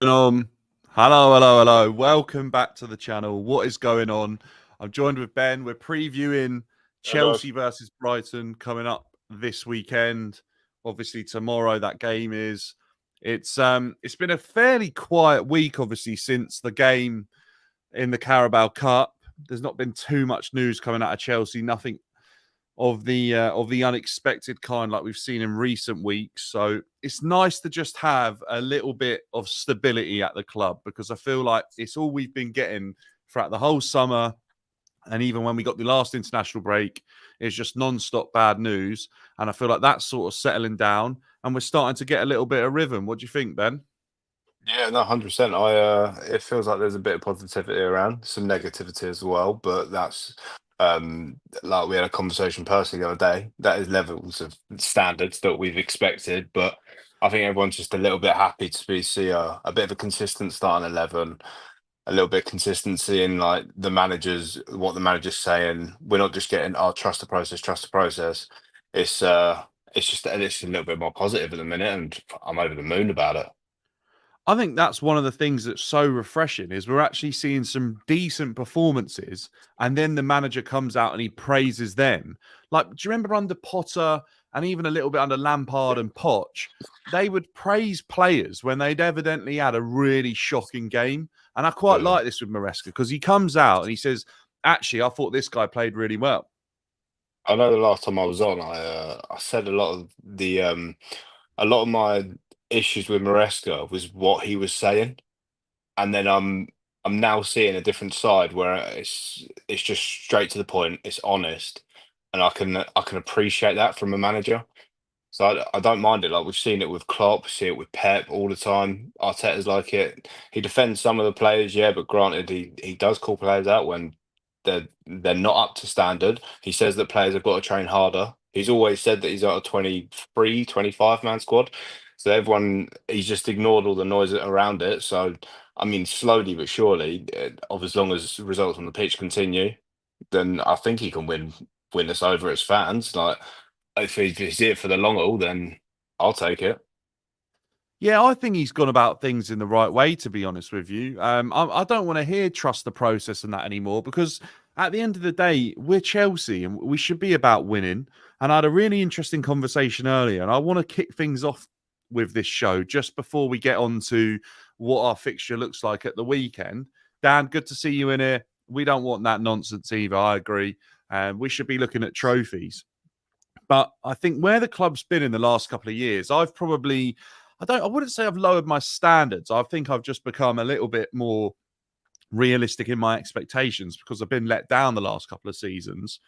On. Hello. Welcome back to the channel. What is going on? I'm joined with Ben. We're previewing Hello. Chelsea versus Brighton coming up this weekend. Obviously, tomorrow that game is. It's been a fairly quiet week, obviously, since the game in the Carabao Cup. There's not been too much news coming out of Chelsea. Nothing of the unexpected kind like we've seen in recent weeks. So it's nice to just have a little bit of stability at the club because I feel like it's all we've been getting throughout the whole summer. And even when we got the last international break, it's just non-stop bad news. And I feel like that's sort of settling down and we're starting to get a little bit of rhythm. What do you think, Ben? Yeah, no, 100%. It feels like there's a bit of positivity around, some negativity as well, but that's like we had a conversation personally the other day. That is levels of standards that we've expected, but I think everyone's just a little bit happy to see a bit of a consistent starting 11, a little bit of consistency in like what the manager's saying. We're not just getting, oh, trust the process, trust the process. It's uh, it's a little bit more positive at the minute, and I'm over the moon about it. I think that's one of the things that's so refreshing is we're actually seeing some decent performances, and then the manager comes out and he praises them. Like, do you remember under Potter and even a little bit under Lampard and Poch, they would praise players when they'd evidently had a really shocking game. And I quite Yeah. like this with Maresca because he comes out and he says, "Actually, I thought this guy played really well." I know the last time I was on, I said a lot of my issues with Maresca was what he was saying, and then I'm now seeing a different side where it's just straight to the point, it's honest, and I can appreciate that from a manager. So I don't mind it. Like we've seen it with Klopp, see it with Pep all the time. Arteta's like it. He defends some of the players, yeah, but granted, he does call players out when they're not up to standard. He says that players have got to train harder. He's always said that he's got a 23, 25 man squad. So he's just ignored all the noise around it. So I mean, slowly but surely, of as long as results on the pitch continue, then I think he can win us over as fans. Like if he's here for the long haul, then I'll take it. Yeah, I think he's gone about things in the right way, to be honest with you. I don't want to hear trust the process and that anymore because at the end of the day, we're Chelsea and we should be about winning. And I had a really interesting conversation earlier, and I want to kick things off with this show just before we get on to what our fixture looks like at the weekend. Dan, good to see you in here. We don't want that nonsense either. I agree. We should be looking at trophies. But I think where the club's been in the last couple of years, I wouldn't say I've lowered my standards. I think I've just become a little bit more realistic in my expectations because I've been let down the last couple of seasons.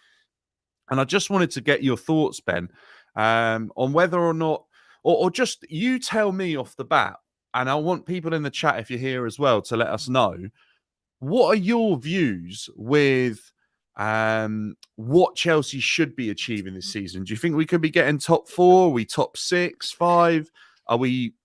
And I just wanted to get your thoughts, Ben, on whether or not, or just you tell me off the bat, and I want people in the chat, if you're here as well, to let us know what are your views with what Chelsea should be achieving this season? Do you think we could be getting top four? Are we top six, five?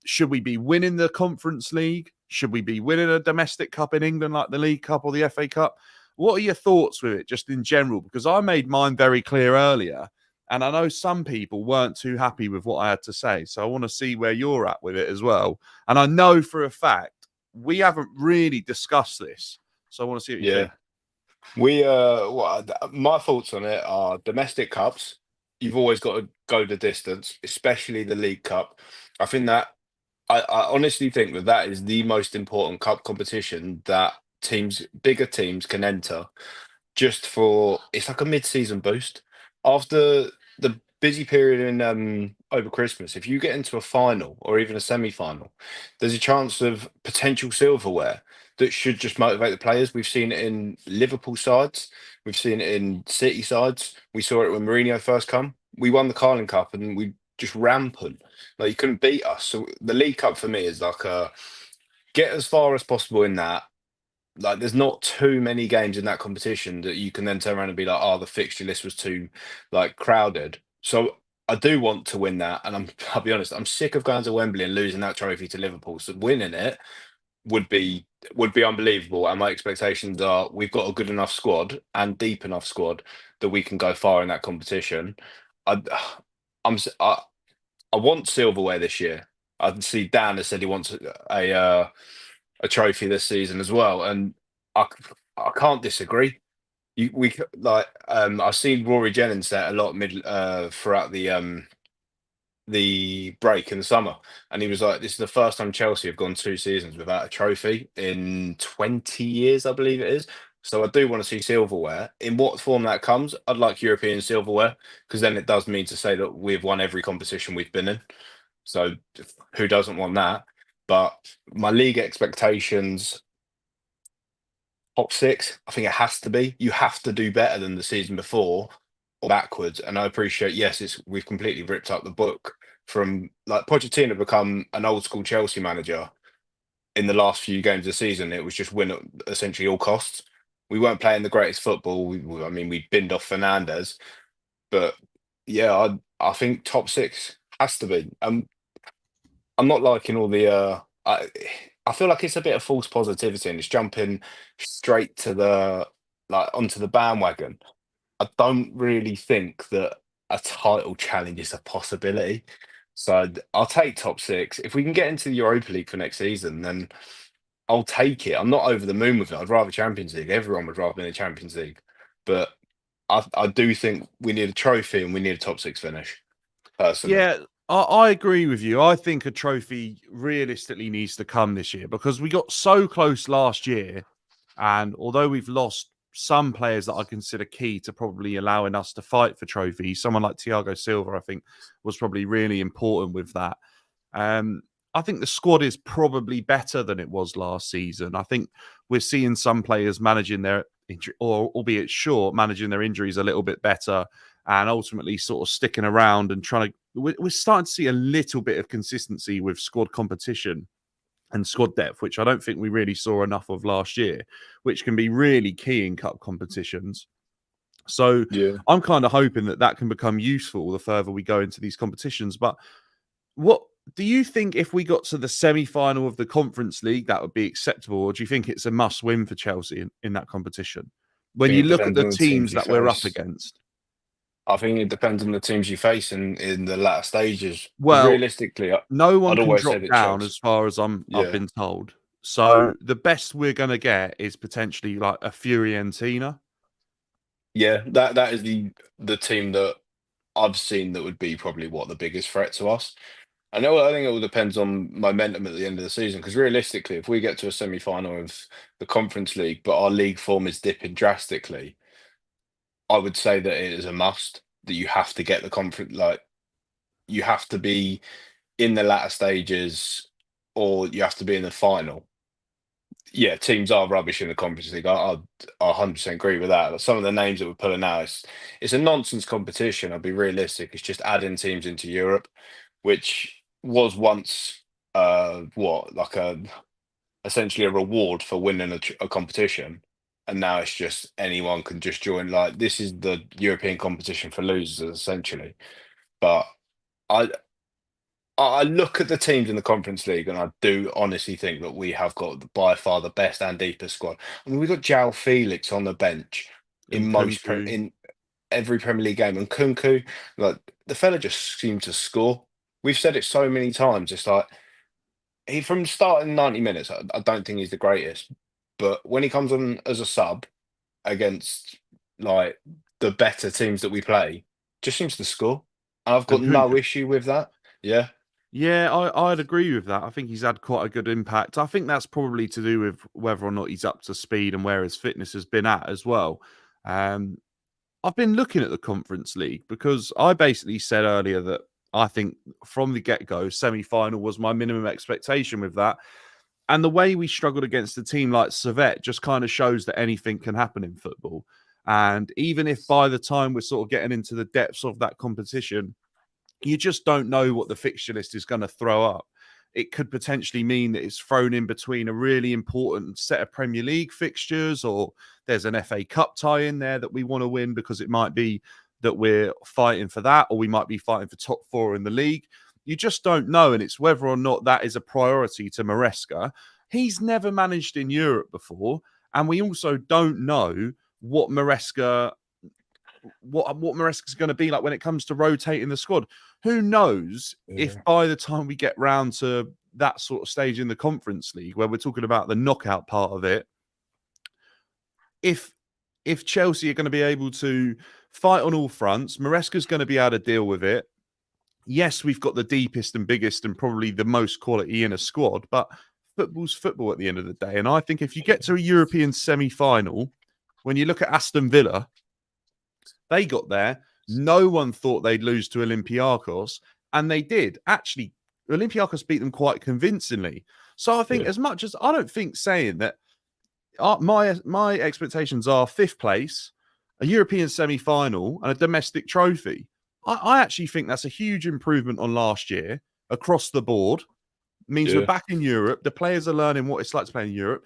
Should we be winning the Conference League? Should we be winning a domestic cup in England like the League Cup or the FA Cup? What are your thoughts with it, just in general? Because I made mine very clear earlier, and I know some people weren't too happy with what I had to say. So I want to see where you're at with it as well. And I know for a fact we haven't really discussed this. So I want to see what you Yeah. think. My thoughts on it are domestic cups. You've always got to go the distance, especially the League Cup. I think that I honestly think that that is the most important cup competition that bigger teams can enter just for it's like a mid-season boost. After the busy period in over Christmas, if you get into a final or even a semi-final, there's a chance of potential silverware that should just motivate the players. We've seen it in Liverpool sides, we've seen it in City sides. We saw it when Mourinho first come. We won the Carling Cup and we just rampant. Like you couldn't beat us. So the League Cup for me is like a get as far as possible in that. Like there's not too many games in that competition that you can then turn around and be like, oh, the fixture list was too like crowded. So I do want to win that, and I'll be honest, I'm sick of going to Wembley and losing that trophy to Liverpool. So winning it would be would be unbelievable. And my expectations are we've got a good enough squad and deep enough squad that we can go far in that competition. I I'm s- I want silverware this year. I can see Dan has said he wants a a trophy this season as well, and I I can't disagree. I've seen Rory Jennings say it a lot throughout the break in the summer, and he was like, "This is the first time Chelsea have gone 2 seasons without a trophy in 20 years, I believe it is." So I do want to see silverware. In what form that comes, I'd like European silverware, because then it does mean to say that we've won every competition we've been in. So who doesn't want that? But my league expectations, top six, I think it has to be. You have to do better than the season before or backwards. And I appreciate, yes, we've completely ripped up the book from, like, Pochettino become an old school Chelsea manager in the last few games of the season. It was just win at essentially all costs. We weren't playing the greatest football. I mean, we binned off Fernandez, but yeah, I think top six has to be. I'm not liking all the. I feel like it's a bit of false positivity and it's jumping straight to the, like, onto the bandwagon. I don't really think that a title challenge is a possibility. So I'll take top six. If we can get into the Europa League for next season, then I'll take it. I'm not over the moon with it. I'd rather Champions League. Everyone would rather be in the Champions League. But I do think we need a trophy and we need a top six finish, personally. Yeah, I agree with you. I think a trophy realistically needs to come this year because we got so close last year. And although we've lost some players that I consider key to probably allowing us to fight for trophies, someone like Thiago Silva, I think, was probably really important with that. I think the squad is probably better than it was last season. I think we're seeing some players managing their injury, or albeit short, managing their injuries a little bit better, and ultimately sort of sticking around and trying to. We're starting to see a little bit of consistency with squad competition and squad depth, which I don't think we really saw enough of last year, which can be really key in cup competitions. So Yeah. I'm kind of hoping that that can become useful the further we go into these competitions. But what do you think if we got to the semi-final of the Conference League, that would be acceptable? Or do you think it's a must-win for Chelsea in that competition? I When think you it look at depends the on the teams teams you that we're up face. against. I think it depends on the teams you face in the latter stages. Because Well, realistically, no one I'd can always say drop that down Chelsea. as far as I've Yeah. been told. So the best we're going to get is potentially like a Fiorentina. Yeah, that is the team that I've seen that would be probably what the biggest threat to us. I think it all depends on momentum at the end of the season. Because realistically, if we get to a semi-final of the Conference League, but our league form is dipping drastically, I would say that it is a must that you have to get the conference. Like, you have to be in the latter stages, or you have to be in the final. Yeah, teams are rubbish in the Conference League. I 100% agree with that. But some of the names that we're pulling out, it's a nonsense competition. I'll be realistic. It's just adding teams into Europe, which was once what, like, essentially a reward for winning a competition, and now it's just anyone can just join. Like, this is the European competition for losers, essentially. But I I look at the teams in the Conference League, and I do honestly think that we have got by far the best and deepest squad. I mean, we've got João Felix on the bench in Nkunku. in every Premier League game, and Kunku, like, the fella just seems to score. We've said it so many times. It's like, he, from starting 90 minutes, I don't think he's the greatest, but when he comes on as a sub against, like, the better teams that we play, just seems to score. And I've got no Nkunku. issue with that. Yeah. Yeah, I'd agree with that. I think he's had quite a good impact. I think that's probably to do with whether or not he's up to speed and where his fitness has been at as well. Um, I've been looking at the Conference League because I basically said earlier that I think from the get-go, semi-final was my minimum expectation with that. And the way we struggled against a team like Servette just kind of shows that anything can happen in football. And even if by the time we're sort of getting into the depths of that competition, you just don't know what the fixture list is going to throw up. It could potentially mean that it's thrown in between a really important set of Premier League fixtures, or there's an FA Cup tie in there that we want to win because it might be that we're fighting for that, or we might be fighting for top four in the league. You just don't know. And it's whether or not that is a priority to Maresca. He's never managed in Europe before. And we also don't know what Maresca what Maresca's going to be like when it comes to rotating the squad. Who knows if Yeah. by the time we get round to that sort of stage in the Conference League where we're talking about the knockout part of it, if Chelsea are going to be able to fight on all fronts, Maresca's going to be able to deal with it. Yes, we've got the deepest and biggest and probably the most quality in a squad, but football's football at the end of the day. And I think if you get to a European semi-final, when you look at Aston Villa, they got there. No one thought they'd lose to Olympiacos, and they did. Actually, Olympiacos beat them quite convincingly. So I think as much as I don't think saying that my expectations are 5th place, a European semi-final, and a domestic trophy. I actually think that's a huge improvement on last year across the board. It means we're back in Europe. The players are learning what it's like to play in Europe.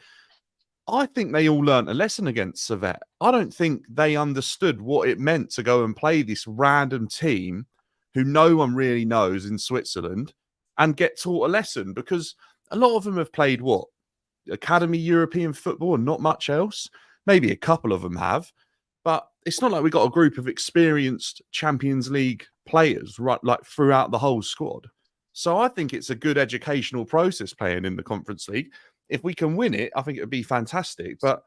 I think they all learned a lesson against Servette. I don't think they understood what it meant to go and play this random team who no one really knows in Switzerland and get taught a lesson, because a lot of them have played what? Academy European football and not much else. Maybe a couple of them have, but it's not like we got a group of experienced Champions League players right like throughout the whole squad. So I think it's a good educational process playing in the Conference League. If we can win it, I think it would be fantastic, but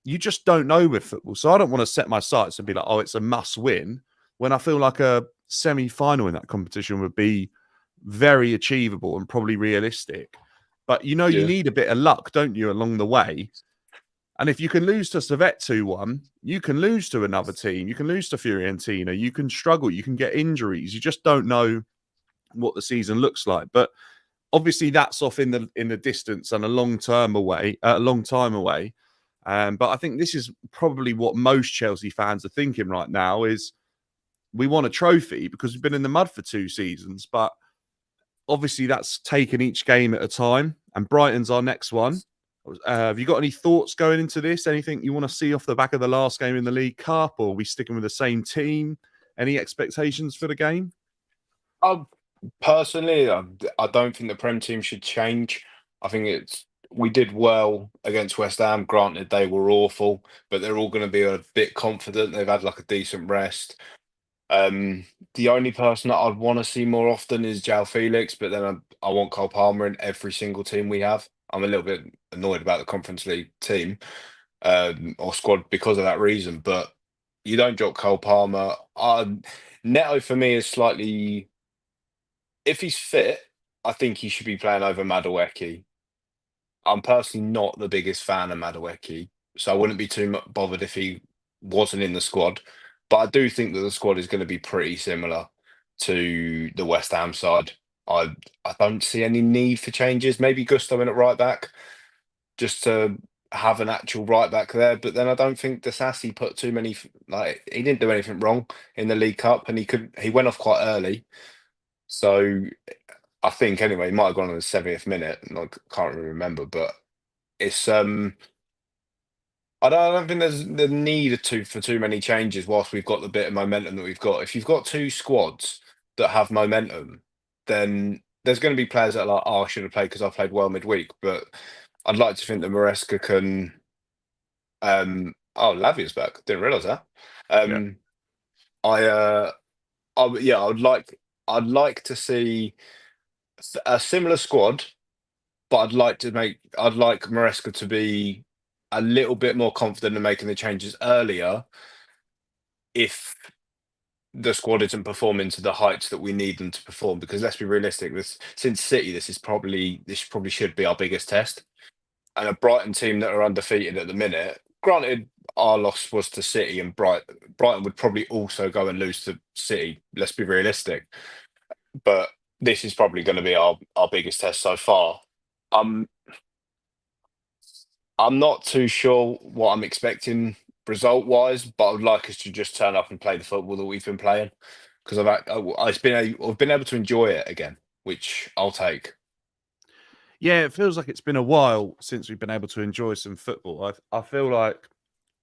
you just don't know with football. So I don't want to set my sights and be like, oh, it's a must win, when I feel like a semi-final in that competition would be very achievable and probably realistic. But you need a bit of luck, don't you, along the way? And if you can lose to Servette 2-1, you can lose to another team. You can lose to Fiorentina. You can struggle. You can get injuries. You just don't know what the season looks like. But obviously, that's off in the distance and a long time away. But I think this is probably what most Chelsea fans are thinking right now: is we want a trophy because we've been in the mud for 2 seasons, but obviously that's taken each game at a time, and Brighton's our next one. Have you got any thoughts going into this? Anything you want to see off the back of the last game in the League Cup, or are we sticking with the same team? Any expectations for the game? Personally, I don't think the Prem team should change. I think we did well against West Ham. Granted, they were awful, but they're all going to be a bit confident. They've had like a decent rest. The only person that I'd want to see more often is Felix, but then I want Cole Palmer in every single team we have. I'm a little bit annoyed about the Conference League team or squad because of that reason, but you don't drop Cole Palmer. Neto for me is slightly, if he's fit, I think he should be playing over Madueke. I'm personally not the biggest fan of Madueke, so I wouldn't be too bothered if he wasn't in the squad. But I do think that the squad is going to be pretty similar to the West Ham side. I don't see any need for changes. Maybe Gusto in at right back, just to have an actual right back there. But then I don't think Disasi put too many. He didn't do anything wrong in the League Cup, and he went off quite early. So I think anyway, he might have gone on the 70th minute. I can't really remember, but it's I don't think there's the need for too many changes whilst we've got the bit of momentum that we've got. If you've got 2 squads that have momentum, then there's going to be players that are like, oh, I should have played because I played well midweek. But I'd like to think that Maresca can. Lavia's back. Didn't realise that. I'd like to see a similar squad, but I'd like Maresca to be a little bit more confident in making the changes earlier if the squad isn't performing to the heights that we need them to perform. Because let's be realistic, since City, this probably should be our biggest test. And a Brighton team that are undefeated at the minute, granted, our loss was to City, and Brighton would probably also go and lose to City. Let's be realistic. But this is probably going to be our biggest test so far. I'm not too sure what I'm expecting result-wise, but I would like us to just turn up and play the football that we've been playing, because I've been able to enjoy it again, which I'll take. Yeah, it feels like it's been a while since we've been able to enjoy some football. I feel like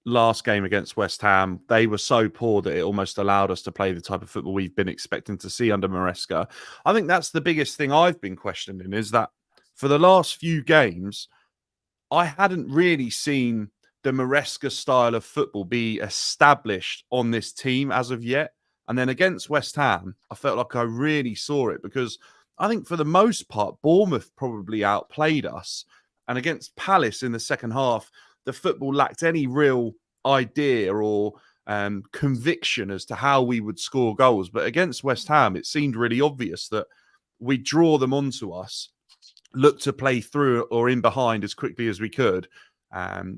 last game against West Ham, they were so poor that it almost allowed us to play the type of football we've been expecting to see under Maresca. I think that's the biggest thing I've been questioning, is that for the last few games, I hadn't really seen the Maresca style of football be established on this team as of yet. And then against West Ham, I felt like I really saw it, because I think for the most part, Bournemouth probably outplayed us. And against Palace in the second half, the football lacked any real idea or conviction as to how we would score goals. But against West Ham, it seemed really obvious that we draw them onto us, look to play through or in behind as quickly as we could.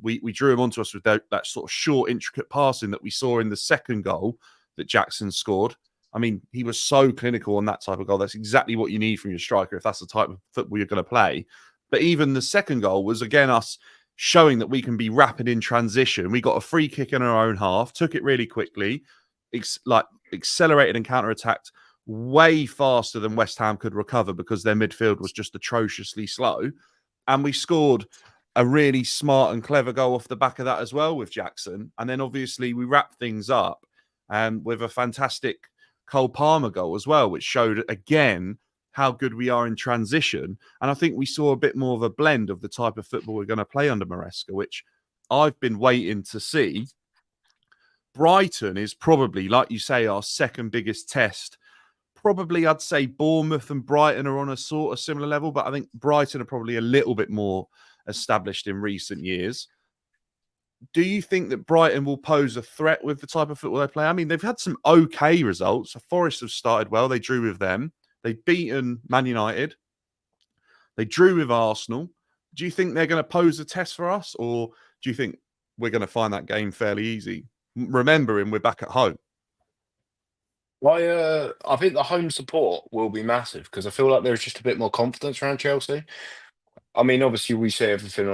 We drew them onto us with that sort of short, intricate passing that we saw in the second goal that Jackson scored. I mean, he was so clinical on that type of goal. That's exactly what you need from your striker if that's the type of football you're going to play. But even the second goal was, again, us showing that we can be rapid in transition. We got a free kick in our own half, took it really quickly, accelerated and counter-attacked way faster than West Ham could recover because their midfield was just atrociously slow. And we scored a really smart and clever goal off the back of that as well with Jackson. And then obviously we wrapped things up with a fantastic Cole Palmer goal as well, which showed again how good we are in transition. And I think we saw a bit more of a blend of the type of football we're going to play under Maresca, which I've been waiting to see. Brighton is probably, like you say, our second biggest test. Probably I'd say Bournemouth and Brighton are on a sort of similar level, but I think Brighton are probably a little bit more established in recent years. Do you think that Brighton will pose a threat with the type of football they play? I mean, they've had some okay results. Forest have started well. They drew with them. They've beaten Man United. They drew with Arsenal. Do you think they're going to pose a test for us? Or do you think we're going to find that game fairly easy? Remembering we're back at home. I think the home support will be massive because I feel like there's just a bit more confidence around Chelsea. I mean, obviously, we see everything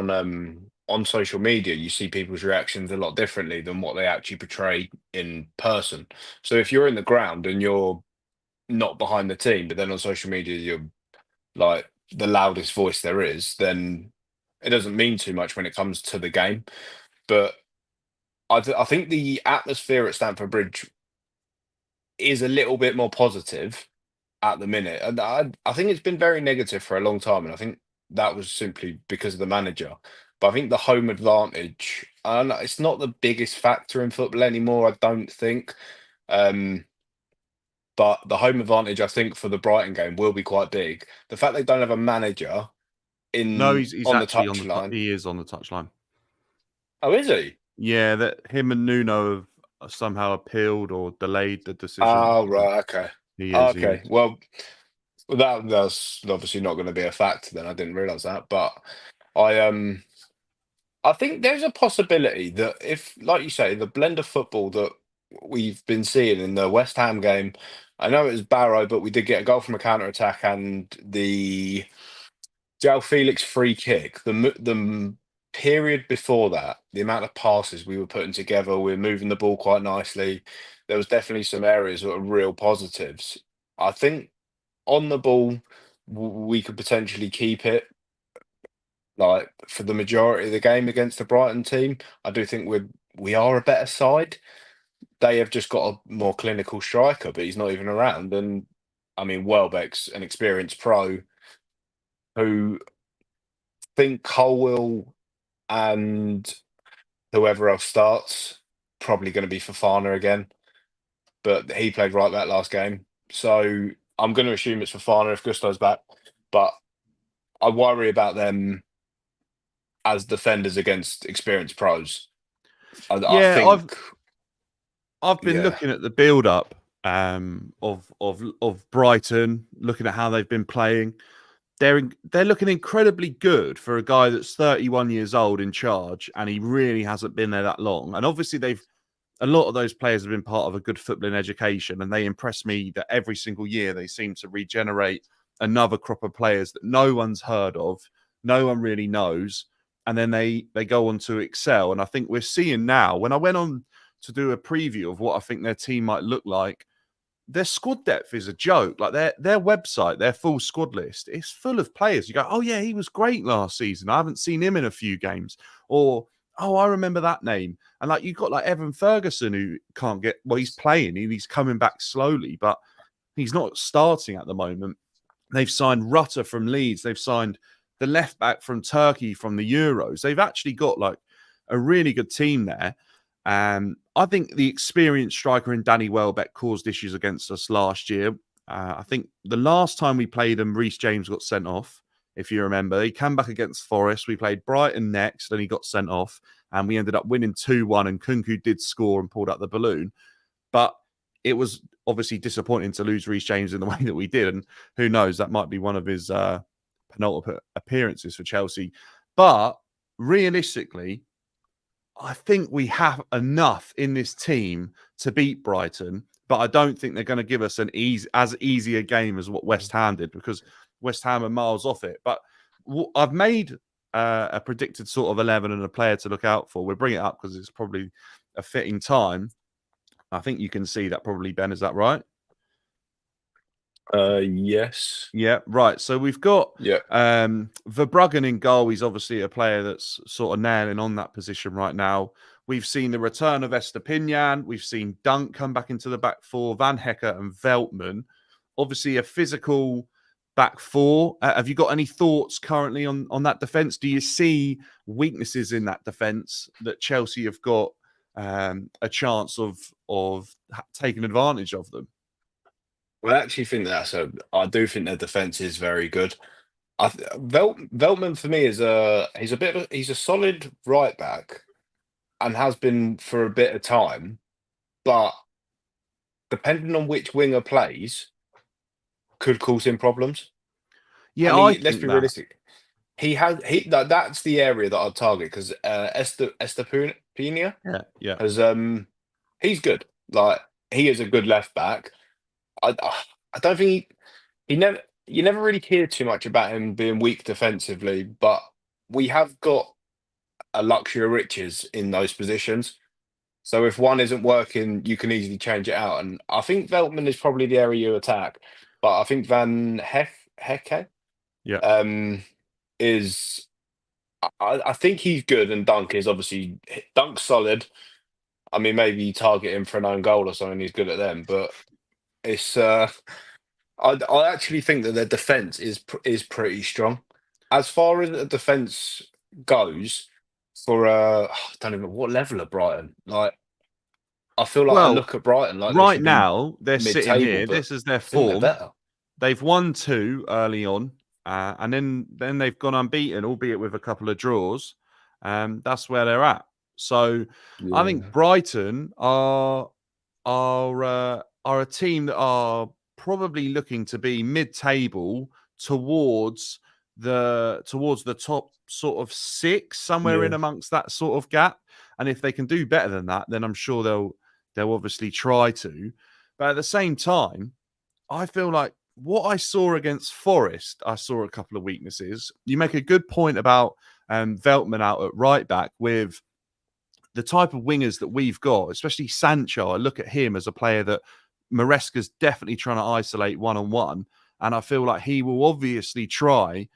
on social media. You see people's reactions a lot differently than what they actually portray in person. So if you're in the ground and you're not behind the team, but then on social media you're like the loudest voice there is, then it doesn't mean too much when it comes to the game. But I think the atmosphere at Stamford Bridge is a little bit more positive at the minute. And I think it's been very negative for a long time. And I think that was simply because of the manager. But I think the home advantage, and it's not the biggest factor in football anymore, I don't think. But the home advantage, I think, for the Brighton game will be quite big. The fact they don't have a manager No, in he's on the actually on the touchline. he is on the touchline. Oh, is he? Yeah, that him and Nuno have somehow appealed or delayed the decision. Oh, right. Okay. He is. Okay. Well, that's obviously not going to be a factor then. I didn't realize that. But I I think there's a possibility that if, like you say, the blend of football that we've been seeing in the West Ham game, I know it was Barrow, but we did get a goal from a counter attack and the Felix free kick. The period before that, the amount of passes we were putting together, we were moving the ball quite nicely. There was definitely some areas that were real positives. I think on the ball, we could potentially keep it like for the majority of the game against the Brighton team. I do think we are a better side. They have just got a more clinical striker, but he's not even around. And I mean, Welbeck's an experienced pro who think Colwill and whoever else starts probably going to be Fofana again, but he played right back last game. So I'm going to assume it's Fofana if Gusto's back, but I worry about them as defenders against experienced pros. I Yeah, think, I've been yeah, looking at the build up of Brighton, looking at how they've been playing. They're looking incredibly good for a guy that's 31 years old in charge, and he really hasn't been there that long. And obviously, a lot of those players have been part of a good footballing education, and they impress me that every single year they seem to regenerate another crop of players that no one's heard of, no one really knows, and then they go on to excel. And I think we're seeing now, when I went on to do a preview of what I think their team might look like, their squad depth is a joke. Like their website, their full squad list, is full of players. You go, oh yeah, he was great last season. I haven't seen him in a few games. Or, oh, I remember that name. And like you've got like Evan Ferguson who can't get, well, he's playing, he's coming back slowly, but he's not starting at the moment. They've signed Rutter from Leeds. They've signed the left back from Turkey from the Euros. They've actually got like a really good team there. I think the experienced striker in Danny Welbeck caused issues against us last year. I think the last time we played him, Reece James got sent off. If you remember, he came back against Forest. We played Brighton next, and he got sent off, and we ended up winning 2-1. And Nkunku did score and pulled out the balloon, but it was obviously disappointing to lose Reece James in the way that we did. And who knows, that might be one of his penultimate appearances for Chelsea. But realistically, I think we have enough in this team to beat Brighton, but I don't think they're going to give us as easy a game as what West Ham did, because West Ham are miles off it. But I've made a predicted sort of 11 and a player to look out for. We'll bring it up because it's probably a fitting time. I think you can see that probably, Ben. Is that right? Yes. Yeah, right. So we've got Yeah. Verbruggen in goal. He's obviously a player that's sort of nailing on that position right now. We've seen the return of Estepinian. We've seen Dunk come back into the back four, Van Hecker and Veltman. Obviously a physical back four. Have you got any thoughts currently on that defence? Do you see weaknesses in that defence that Chelsea have got a chance of taking advantage of them? Well, I actually think I do think their defense is very good. Veltman for me is he's a solid right back and has been for a bit of time, but depending on which winger plays, could cause him problems. Yeah, And I let's think be that. realistic. That's the area that I'd target because Estepinian Yeah, yeah. has he's good. Like he is a good left back. I I don't think he never you never really hear too much about him being weak defensively, but we have got a luxury of riches in those positions. So if one isn't working, you can easily change it out. And I think Veltman is probably the area you attack, but I think Van Hecke Yeah. um, is. I think he's good, and Dunk's solid. I mean, maybe you target him for an own goal or something. He's good at them, but it's. I actually think that their defense is pretty strong. As far as the defense goes, for I don't even what level of Brighton. Like I feel like I Well, look at Brighton like they right should be now they're sitting mid-table, here. but This is their I think they're form. better. They've won 2 early on, and then they've gone unbeaten, albeit with a couple of draws. That's where they're at. So I think Yeah, Brighton are a team that are probably looking to be mid-table towards the top sort of 6, somewhere in yeah, amongst that sort of gap. And if they can do better than that, then I'm sure they'll obviously try to. But at the same time, I feel like what I saw against Forest, I saw a couple of weaknesses. You make a good point about Veltman out at right back with the type of wingers that we've got, especially Sancho. I look at him as a player that Maresca's definitely trying to isolate one-on-one. And I feel like he will obviously try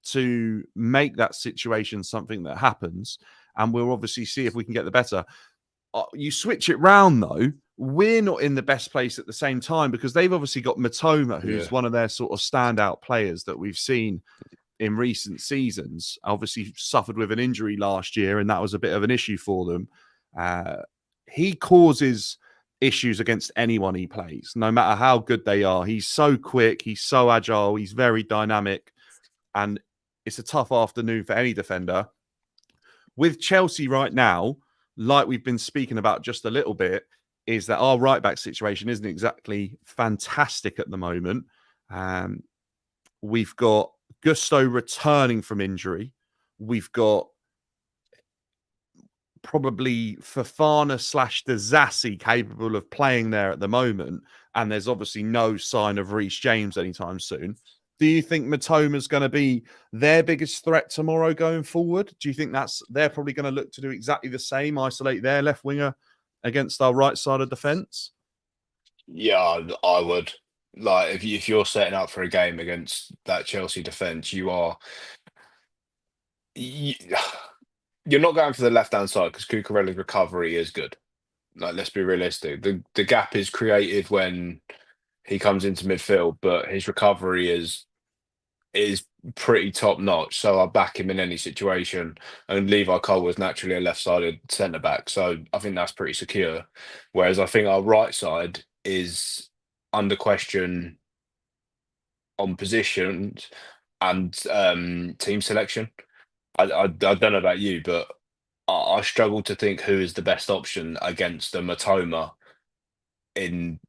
to make that situation something that happens. And we'll obviously see if we can get the better. You switch it round, though, we're not in the best place at the same time because they've obviously got Matoma, who's yeah. one of their sort of standout players that we've seen in recent seasons. Obviously suffered with an injury last year, and that was a bit of an issue for them. He causes issues against anyone he plays, no matter how good they are. He's so quick, he's so agile, he's very dynamic, and it's a tough afternoon for any defender. With Chelsea right now, like we've been speaking about just a little bit, is that our right back situation isn't exactly fantastic at the moment. We've got Gusto returning from injury. We've got probably Fafana / Dazassi capable of playing there at the moment. And there's obviously no sign of Reece James anytime soon. Do you think Matoma's going to be their biggest threat tomorrow going forward? Do you think they're probably going to look to do exactly the same, isolate their left winger against our right side of defence? Yeah, I would. Like if you're setting up for a game against that Chelsea defense, you, you're not going for the left hand side because Cucurella's recovery is good. Like let's be realistic. The gap is created when he comes into midfield, but his recovery is pretty top notch. So I back him in any situation. And Levi Cole was naturally a left sided centre back, so I think that's pretty secure. Whereas I think our right side is under question on positions and team selection. I don't know about you, but I struggle to think who is the best option against a Matoma in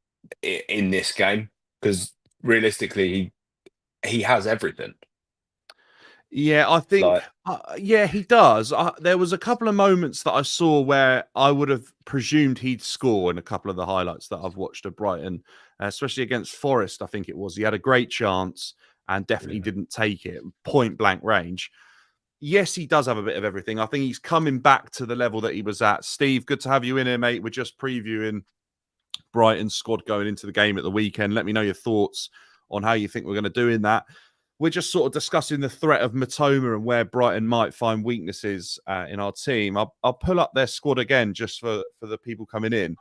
in this game, because realistically he has everything. Yeah, I think, Like, yeah, he does. There was a couple of moments that I saw where I would have presumed he'd score in a couple of the highlights that I've watched of Brighton, especially against Forest. I think it was. He had a great chance and definitely yeah, didn't take it, point blank range. Yes, he does have a bit of everything. I think he's coming back to the level that he was at. Steve, good to have you in here, mate. We're just previewing Brighton's squad going into the game at the weekend. Let me know your thoughts on how you think we're going to do in that. We're just sort of discussing the threat of Matoma and where Brighton might find weaknesses in our team. I'll pull up their squad again just for the people coming in.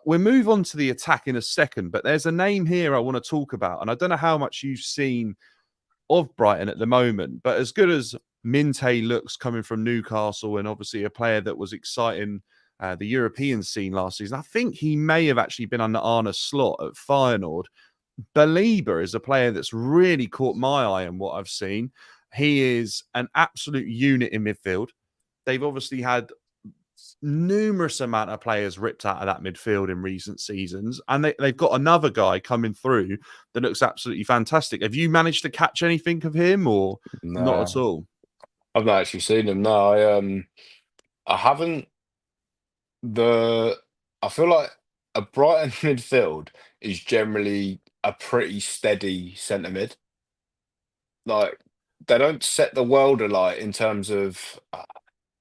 We'll move on to the attack in a second, but there's a name here I want to talk about, and I don't know how much you've seen of Brighton at the moment, but as good as Minte looks coming from Newcastle, and obviously a player that was exciting the European scene last season, I think he may have actually been under Arne Slot at Feyenoord. Belieber is a player that's really caught my eye in what I've seen. He is an absolute unit in midfield. They've obviously had numerous amount of players ripped out of that midfield in recent seasons, and they've got another guy coming through that looks absolutely fantastic. Have you managed to catch anything of him or not at no, all? I've not actually seen him. No, I haven't. The I feel like a Brighton midfield is generally a pretty steady centre mid. Like, they don't set the world alight in terms of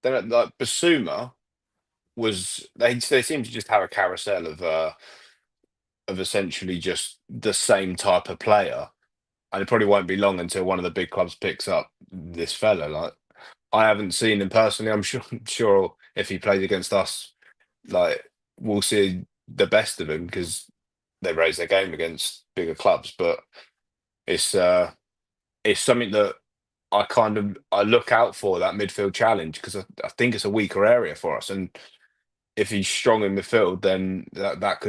they don't, like Basuma was they seem to just have a carousel of essentially just the same type of player, and it probably won't be long until one of the big clubs picks up this fella. Like, I haven't seen him personally. I'm sure if he plays against us, like, we'll see the best of him because they raise their game against bigger clubs. But it's uh it's something that I look out for, that midfield challenge, because I think it's a weaker area for us, and if he's strong in midfield, then that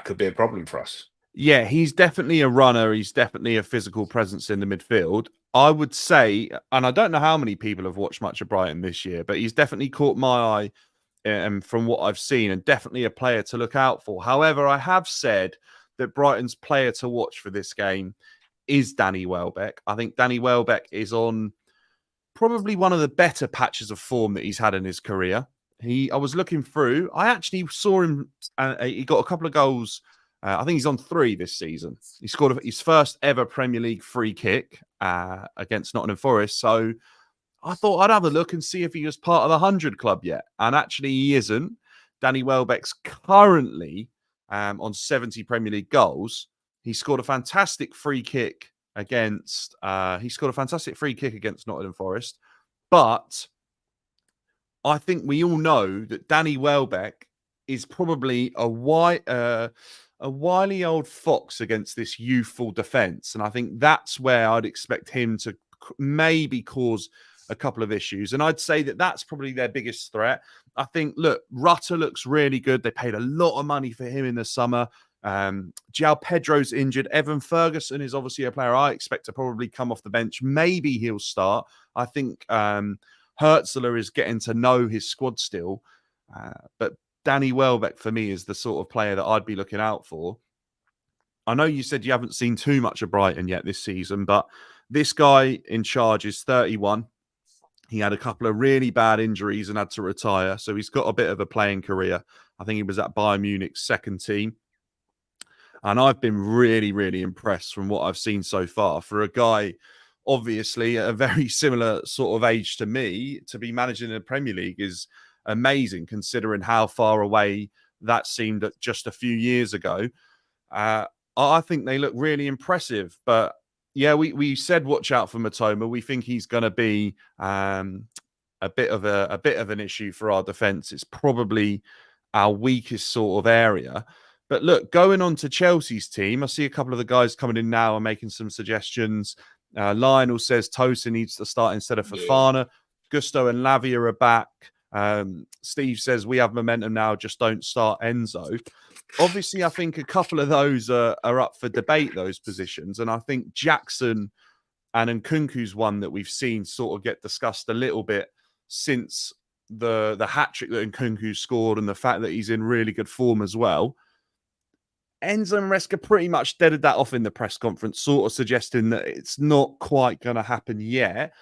could be a problem for us. Yeah, he's definitely a runner. He's definitely a physical presence in the midfield. I would say, and I don't know how many people have watched much of Brighton this year, but he's definitely caught my eye from what I've seen, and definitely a player to look out for. However, I have said that Brighton's player to watch for this game is Danny Welbeck. I think Danny Welbeck is on probably one of the better patches of form that he's had in his career. I was looking through. I actually saw him. He got a couple of goals. I think he's on 3 this season. He scored his first ever Premier League free kick against Nottingham Forest. So I thought I'd have a look and see if he was part of the 100 club yet. And actually, he isn't. Danny Welbeck's currently on 70 Premier League goals. He scored a fantastic free kick against. He scored a fantastic free kick against Nottingham Forest, but I think we all know that Danny Welbeck is probably a wily old fox against this youthful defence, and I think that's where I'd expect him to maybe cause a couple of issues. And I'd say that that's probably their biggest threat. I think, look, Rutter looks really good. They paid a lot of money for him in the summer. João Pedro's injured. Evan Ferguson is obviously a player I expect to probably come off the bench. Maybe he'll start. I think Hertzler is getting to know his squad still. But Danny Welbeck, for me, is the sort of player that I'd be looking out for. I know you said you haven't seen too much of Brighton yet this season, but this guy in charge is 31. He had a couple of really bad injuries and had to retire. So he's got a bit of a playing career. I think he was at Bayern Munich's second team. And I've been really, really impressed from what I've seen so far. For a guy, obviously, at a very similar sort of age to me, to be managing the Premier League is amazing, considering how far away that seemed just a few years ago. I think they look really impressive. But yeah, we said watch out for Matoma. We think he's going to be a bit of an issue for our defence. It's probably our weakest sort of area. But look, going on to Chelsea's team, I see a couple of the guys coming in now and making some suggestions. Lionel says Tosin needs to start instead of Yeah. Fofana. Gusto and Lavia are back. Steve says we have momentum now, just don't start Enzo. obviously, I think a couple of those are up for debate, those positions. And I think Jackson and Nkunku's one that we've seen sort of get discussed a little bit since the hat trick that Nkunku scored and the fact that he's in really good form as well. Enzo Maresca pretty much deaded that off in the press conference, sort of suggesting that it's not quite going to happen yet.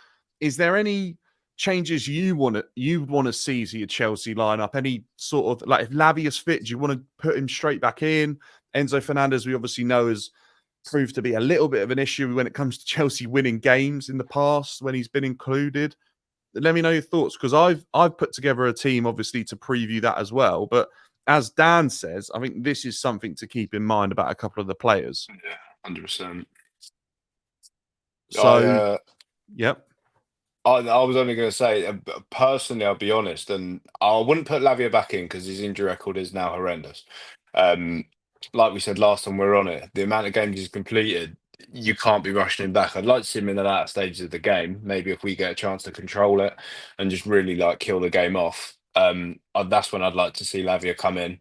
Is there any changes you want to see to your Chelsea lineup? Any sort of, like, if Lavia's fit, do you want to put him straight back in? Enzo Fernandez, we obviously know, has proved to be a little bit of an issue when it comes to Chelsea winning games in the past when he's been included. Let me know your thoughts, because I've put together a team obviously to preview that as well. But as Dan says, I think this is something to keep in mind about a couple of the players. Yeah, 100%. So, yep. I was only going to say, personally, I'll be honest, and I wouldn't put Lavia back in because his injury record is now horrendous. Like we said last time we were on it, the amount of games he's completed, you can't be rushing him back. I'd like to see him in the latter stages of the game. Maybe if we get a chance to control it and just really like kill the game off, that's when I'd like to see Lavia come in,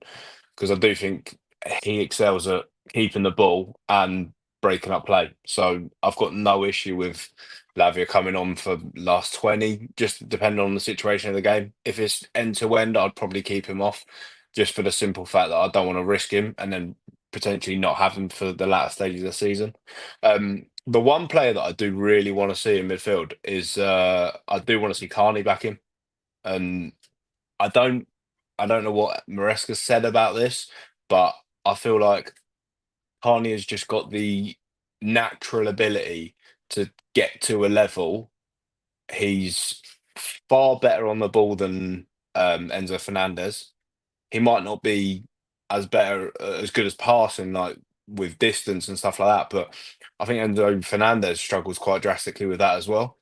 because I do think he excels at keeping the ball and breaking up play. So I've got no issue with Lavia coming on for last 20, just depending on the situation of the game. If it's end to end, I'd probably keep him off, just for the simple fact that I don't want to risk him and then potentially not have him for the latter stages of the season. The one player that I do really want to see in midfield is I do want to see Carney back in. And I don't know what Maresca said about this, but I feel like Carney has just got the natural ability to get to a level. He's far better on the ball than Enzo Fernandez. He might not be as good as passing, like with distance and stuff like that, but I think Enzo Fernandez struggles quite drastically with that as well.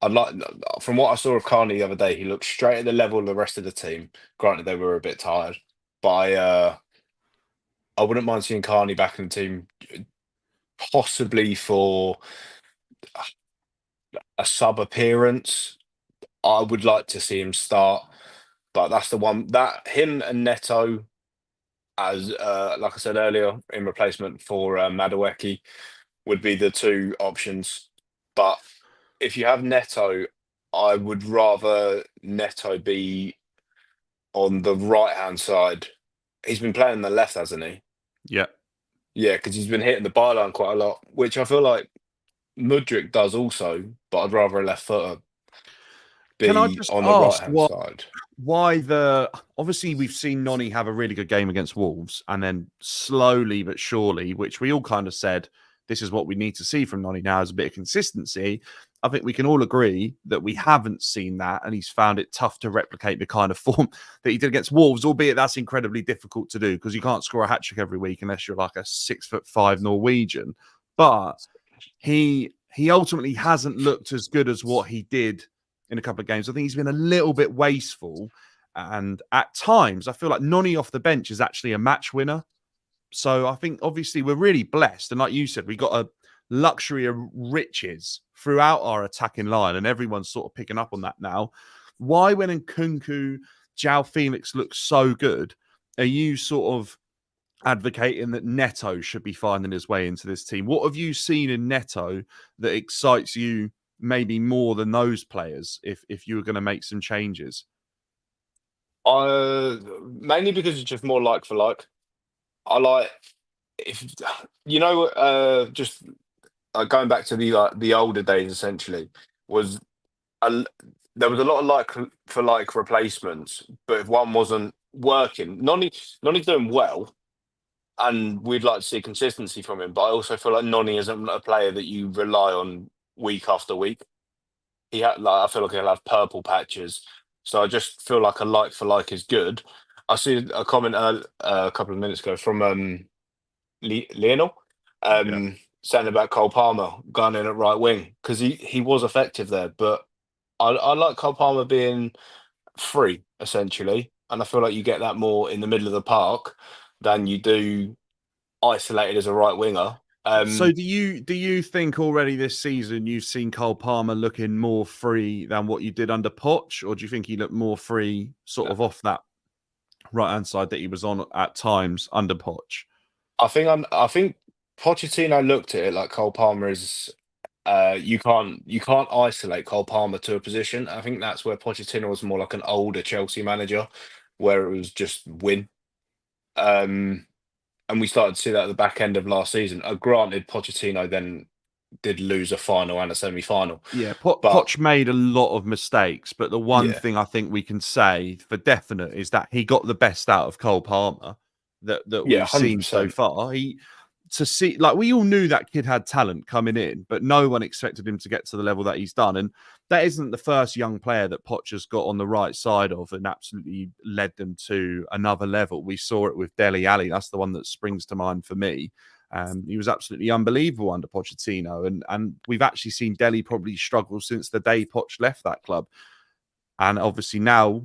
From what I saw of Carney the other day, he looked straight at the level of the rest of the team. Granted, they were a bit tired, but I wouldn't mind seeing Carney back in the team, possibly for a sub appearance. I would like to see him start, but that's the one that him and Neto, as like I said earlier, in replacement for Madueke, would be the two options. But if you have Neto, I would rather Neto be on the right hand side. He's been playing on the left, hasn't he? Yeah. Yeah, because he's been hitting the byline quite a lot, which I feel like Mudryk does also, but I'd rather a left footer Can I be just on the right ask hand side. why obviously we've seen Noni have a really good game against Wolves, and then slowly but surely, which we all kind of said this is what we need to see from Noni now, is a bit of consistency. I think we can all agree that we haven't seen that, and he's found it tough to replicate the kind of form that he did against Wolves, albeit that's incredibly difficult to do because you can't score a hat trick every week unless you're like a 6'5" Norwegian. But he ultimately hasn't looked as good as what he did in a couple of games. I think he's been a little bit wasteful. And at times, I feel like Noni off the bench is actually a match winner. So I think obviously we're really blessed. And like you said, we got a luxury of riches throughout our attacking line. And everyone's sort of picking up on that now. Why, when Nkunku, João Felix looks so good, are you sort of advocating that Neto should be finding his way into this team? What have you seen in Neto that excites you maybe more than those players if you were going to make some changes? Mainly because it's just more like for like. I like, if you know, just going back to the older days. Essentially, was a, there was a lot of like for like replacements, but if one wasn't working, Noni's doing well, and we'd like to see consistency from him. But I also feel like Noni isn't a player that you rely on week after week. I feel like he'll have purple patches. So I just feel like a like for like is good. I see a comment a couple of minutes ago from Lionel, Yeah. saying about Cole Palmer going in at right wing because he was effective there. But I like Cole Palmer being free essentially, and I feel like you get that more in the middle of the park than you do isolated as a right winger. So do you think already this season you've seen Cole Palmer looking more free than what you did under Poch, or do you think he looked more free sort of off that right hand side that he was on at times under Poch. I think Pochettino looked at it like Cole Palmer is you can't isolate Cole Palmer to a position. I think that's where Pochettino was more like an older Chelsea manager, where it was just win. Um, and we started to see that at the back end of last season. Granted, Pochettino then did lose a final and a semi-final, Yeah, but Poch made a lot of mistakes, but the one yeah, thing I think we can say for definite is that he got the best out of Cole Palmer that yeah, we've hundred seen so percent, far. He to see like we all knew that kid had talent coming in, but no one expected him to get to the level that he's done. And that isn't the first young player that Poch has got on the right side of and absolutely led them to another level. We saw it with Dele Alli. That's the one that springs to mind for me. He was absolutely unbelievable under Pochettino, and we've actually seen Dele probably struggle since the day Poch left that club. And obviously now,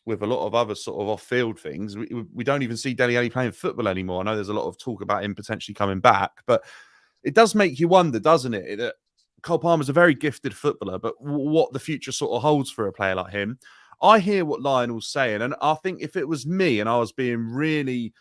with a lot of other sort of off-field things, we don't even see Dele Alli playing football anymore. I know there's a lot of talk about him potentially coming back, but it does make you wonder, doesn't it? That Cole Palmer's a very gifted footballer, but what the future sort of holds for a player like him. I hear what Lionel's saying, and I think if it was me and I was being really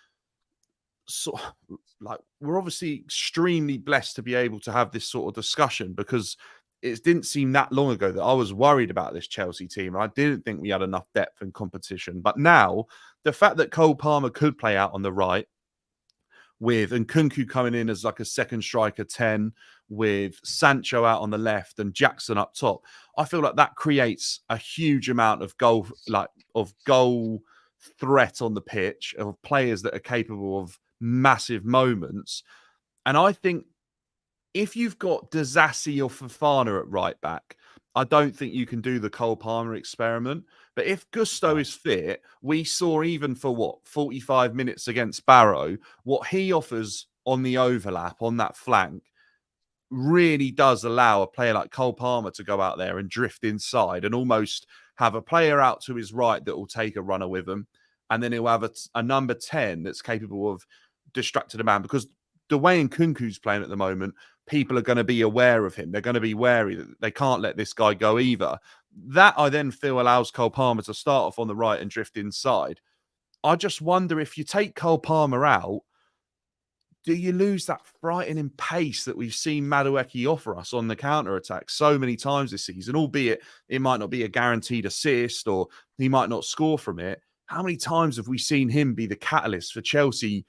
sort of like we're obviously extremely blessed to be able to have this sort of discussion because it didn't seem that long ago that I was worried about this Chelsea team. I didn't think we had enough depth and competition. But now the fact that Cole Palmer could play out on the right with Nkunku coming in as like a second striker 10 with Sancho out on the left and Jackson up top, I feel like that creates a huge amount of goal threat on the pitch of players that are capable of massive moments. And I think if you've got Disasi or Fofana at right back, I don't think you can do the Cole Palmer experiment. But if Gusto is fit, we saw even for 45 minutes against Barrow, what he offers on the overlap, on that flank, really does allow a player like Cole Palmer to go out there and drift inside and almost have a player out to his right that will take a runner with him. And then he'll have a number 10 that's capable of distracting a man because the way Nkunku's playing at the moment, people are going to be aware of him. They're going to be wary that they can't let this guy go either. That I then feel allows Cole Palmer to start off on the right and drift inside. I just wonder if you take Cole Palmer out, do you lose that frightening pace that we've seen Madueke offer us on the counter-attack so many times this season, albeit it might not be a guaranteed assist or he might not score from it. How many times have we seen him be the catalyst for Chelsea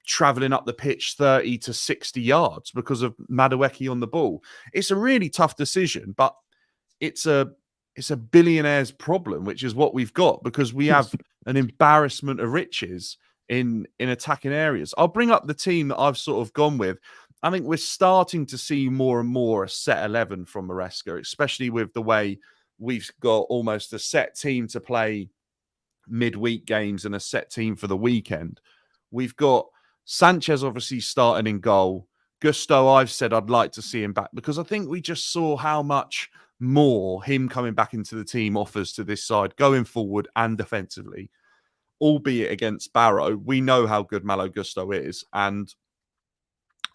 traveling up the pitch 30 to 60 yards because of Madueke on the ball? It's a really tough decision, but it's a billionaire's problem, which is what we've got because we have an embarrassment of riches in attacking areas. I'll bring up the team that I've sort of gone with. I think we're starting to see more and more a set 11 from Maresca, especially with the way we've got almost a set team to play midweek games and a set team for the weekend. We've got Sanchez obviously starting in goal. Gusto, I've said I'd like to see him back because I think we just saw how much more him coming back into the team offers to this side going forward and defensively. Albeit against Barrow, we know how good Malo Gusto is. And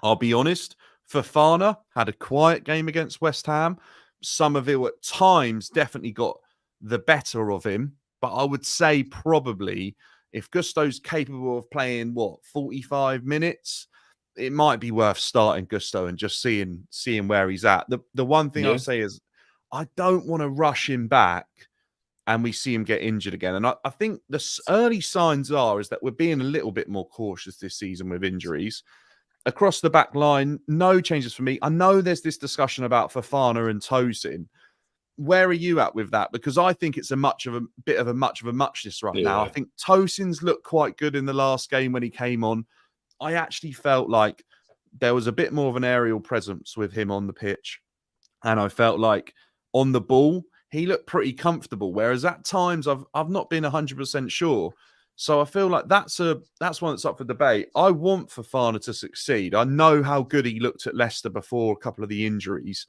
I'll be honest, Fofana had a quiet game against West Ham. Some of it at times definitely got the better of him. But I would say probably if Gusto's capable of playing, 45 minutes, it might be worth starting Gusto and just seeing where he's at. The one thing I'll yeah, say is I don't want to rush him back and we see him get injured again. And I think the early signs is that we're being a little bit more cautious this season with injuries. Across the back line, no changes for me. I know there's this discussion about Fofana and Tosin. Where are you at with that? Because I think it's much of a muchness right now. I yeah, think Tosin's looked quite good in the last game when he came on. I actually felt like there was a bit more of an aerial presence with him on the pitch. And I felt like on the ball, he looked pretty comfortable. Whereas at times I've not been 100% sure. So I feel like that's one that's up for debate. I want Fofana to succeed. I know how good he looked at Leicester before a couple of the injuries.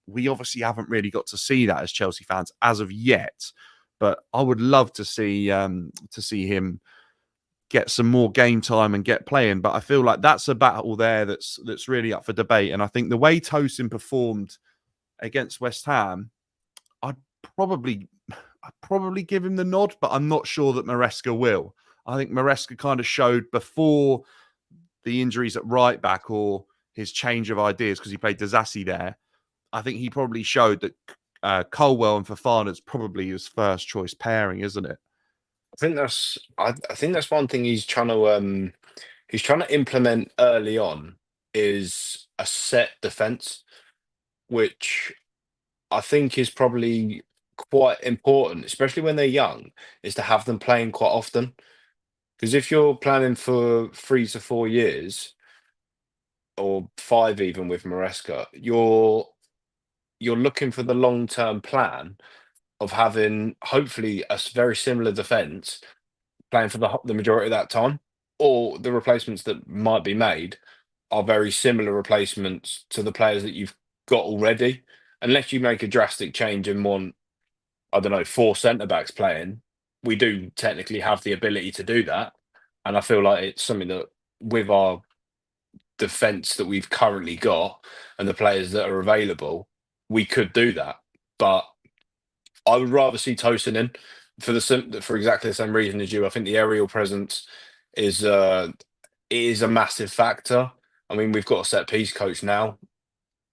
We obviously haven't really got to see that as Chelsea fans as of yet. But I would love to see him get some more game time and get playing. But I feel like that's a battle there that's really up for debate. And I think the way Tosin performed against West Ham, I'd probably I'd probably give him the nod, but I'm not sure that Maresca will. I think Maresca kind of showed before the injuries at right back or his change of ideas, because he played Disasi there. I think he probably showed that Colwell and Fofana is probably his first choice pairing, isn't it? I think that's one thing he's trying to implement early on is a set defense, which I think is probably quite important, especially when they're young, is to have them playing quite often. Because if you're planning for 3 to 4 years or five even with Maresca, you're looking for the long-term plan of having hopefully very similar defense playing for the majority of that time, or the replacements that might be made are very similar replacements to the players that you've got already. Unless you make a drastic change and want, I don't know, four centre backs playing, we do technically have the ability to do that. And I feel like it's something that with our defence that we've currently got and the players that are available, we could do that. But I would rather see Tosin in for exactly the same reason as you. I think the aerial presence is is a massive factor. I mean, we've got a set piece coach now.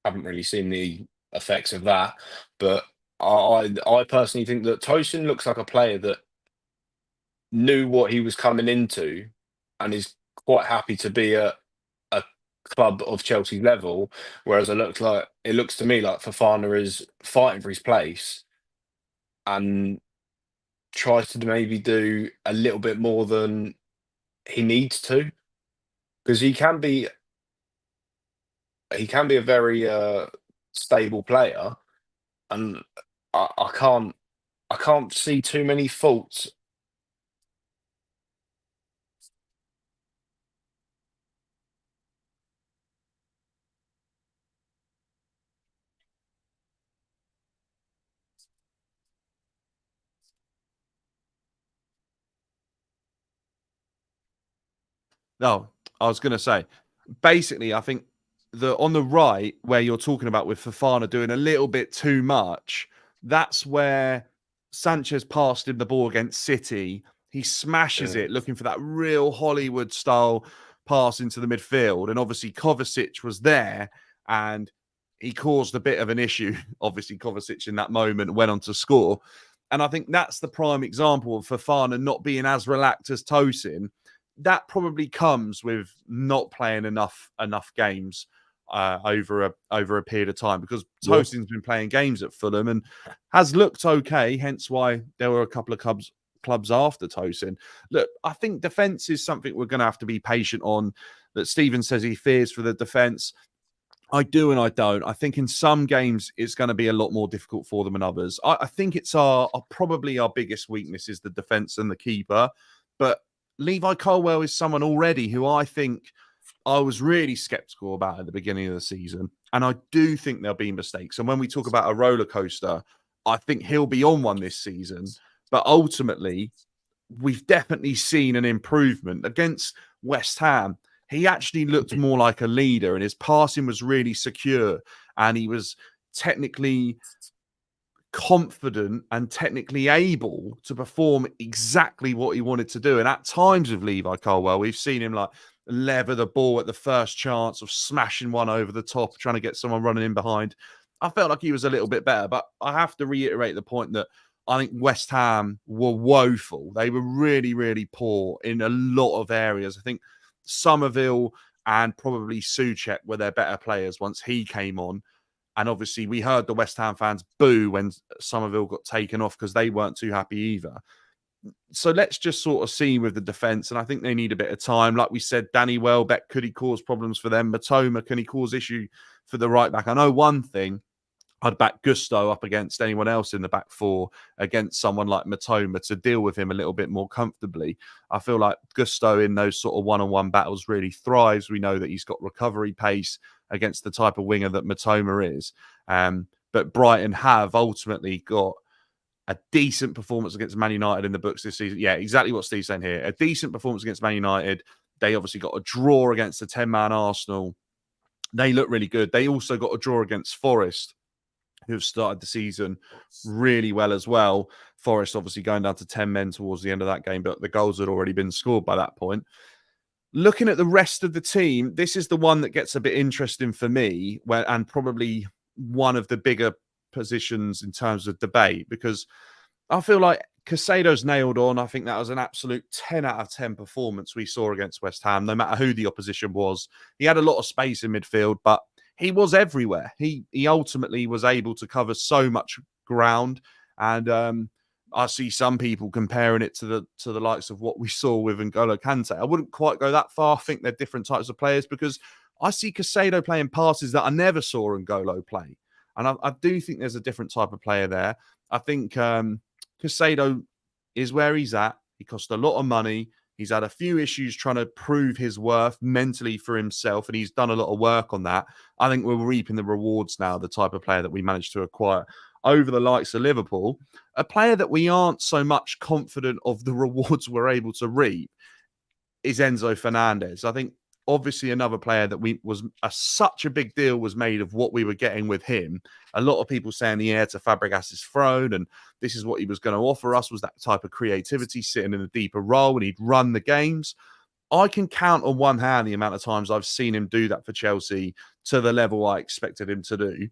Haven't really seen the effects of that, but I personally think that Tosin looks like a player that knew what he was coming into and is quite happy to be a club of Chelsea's level. Whereas it looks to me like Fofana is fighting for his place and tries to maybe do a little bit more than he needs to, because he can be a very stable player, and I can't see too many faults. No, I was going to say, basically, I think on the right where you're talking about with Fofana doing a little bit too much, that's where Sanchez passed him the ball against City. He smashes Mm. it, looking for that real Hollywood style pass into the midfield, and obviously Kovacic was there, and he caused a bit of an issue. Obviously, Kovacic in that moment went on to score. And I think that's the prime example of Fofana not being as relaxed as Tosin. That probably comes with not playing enough games over a period of time, because Yeah. Tosin's been playing games at Fulham and has looked okay. Hence why there were a couple of clubs after Tosin. Look, I think defence is something we're going to have to be patient on. That Stephen says he fears for the defence. I do and I don't. I think in some games it's going to be a lot more difficult for them than others. I think it's probably our biggest weakness is the defence and the keeper. But Levi Colwell is someone already who I think I was really sceptical about at the beginning of the season. And I do think there'll be mistakes. And when we talk about a roller coaster, I think he'll be on one this season. But ultimately, we've definitely seen an improvement against West Ham. He actually looked more like a leader, and his passing was really secure, and he was technically confident and technically able to perform exactly what he wanted to do. And at times with Levi Colwell, we've seen him like lever the ball at the first chance of smashing one over the top, trying to get someone running in behind. I felt like he was a little bit better, but I have to reiterate the point that I think West Ham were woeful. They were really, really poor in a lot of areas. I think Somerville and probably Souček were their better players once he came on. And obviously, we heard the West Ham fans boo when Somerville got taken off because they weren't too happy either. So let's just sort of see with the defence. And I think they need a bit of time. Like we said, Danny Welbeck, could he cause problems for them? Matoma, can he cause issue for the right back? I know one thing. I'd back Gusto up against anyone else in the back four against someone like Matoma to deal with him a little bit more comfortably. I feel like Gusto in those sort of one-on-one battles really thrives. We know that he's got recovery pace against the type of winger that Matoma is. But Brighton have ultimately got a decent performance against Man United in the books this season. Yeah, exactly what Steve's saying here. A decent performance against Man United. They obviously got a draw against the 10-man Arsenal. They look really good. They also got a draw against Forest, who have started the season really well as well. Forest obviously going down to 10 men towards the end of that game, but the goals had already been scored by that point. Looking at the rest of the team, this is the one that gets a bit interesting for me, and probably one of the bigger positions in terms of debate, because I feel like Casado's nailed on. I think that was an absolute 10 out of 10 performance we saw against West Ham, no matter who the opposition was. He had a lot of space in midfield, but he was everywhere. He ultimately was able to cover so much ground. And I see some people comparing it to the likes of what we saw with N'Golo Kante. I wouldn't quite go that far. I think they're different types of players, because I see Casado playing passes that I never saw N'Golo play. And I do think there's a different type of player there. I think Casado is where he's at. He cost a lot of money. He's had a few issues trying to prove his worth mentally for himself, and he's done a lot of work on that. I think we're reaping the rewards now, the type of player that we managed to acquire over the likes of Liverpool. A player that we aren't so much confident of the rewards we're able to reap is Enzo Fernandez. I think obviously another player that such a big deal was made of what we were getting with him. A lot of people saying the heir to Fabregas's throne, and this is what he was going to offer us, was that type of creativity, sitting in a deeper role, and he'd run the games. I can count on one hand the amount of times I've seen him do that for Chelsea to the level I expected him to do.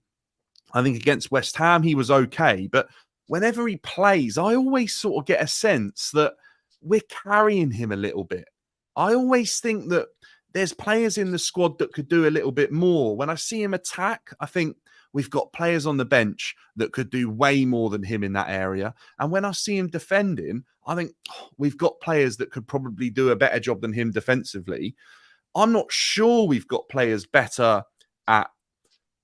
I think against West Ham, he was okay, but whenever he plays, I always sort of get a sense that we're carrying him a little bit. I always think that there's players in the squad that could do a little bit more. When I see him attack, I think we've got players on the bench that could do way more than him in that area. And when I see him defending, I think we've got players that could probably do a better job than him defensively. I'm not sure we've got players better at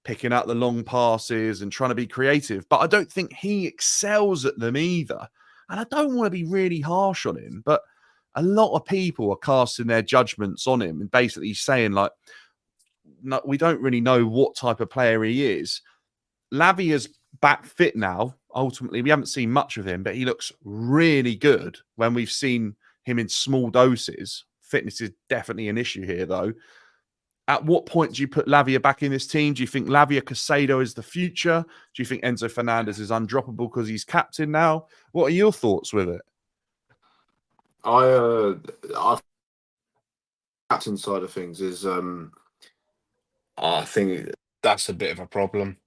picking out the long passes and trying to be creative, but I don't think he excels at them either. And I don't want to be really harsh on him, but a lot of people are casting their judgments on him and basically saying, like, no, we don't really know what type of player he is. Lavia's back fit now. Ultimately, we haven't seen much of him, but he looks really good when we've seen him in small doses. Fitness is definitely an issue here, though. At what point do you put Lavia back in this team? Do you think Lavia Casado is the future? Do you think Enzo Fernandez is undroppable because he's captain now? What are your thoughts with it? I captain side of things is I think that's a bit of a problem.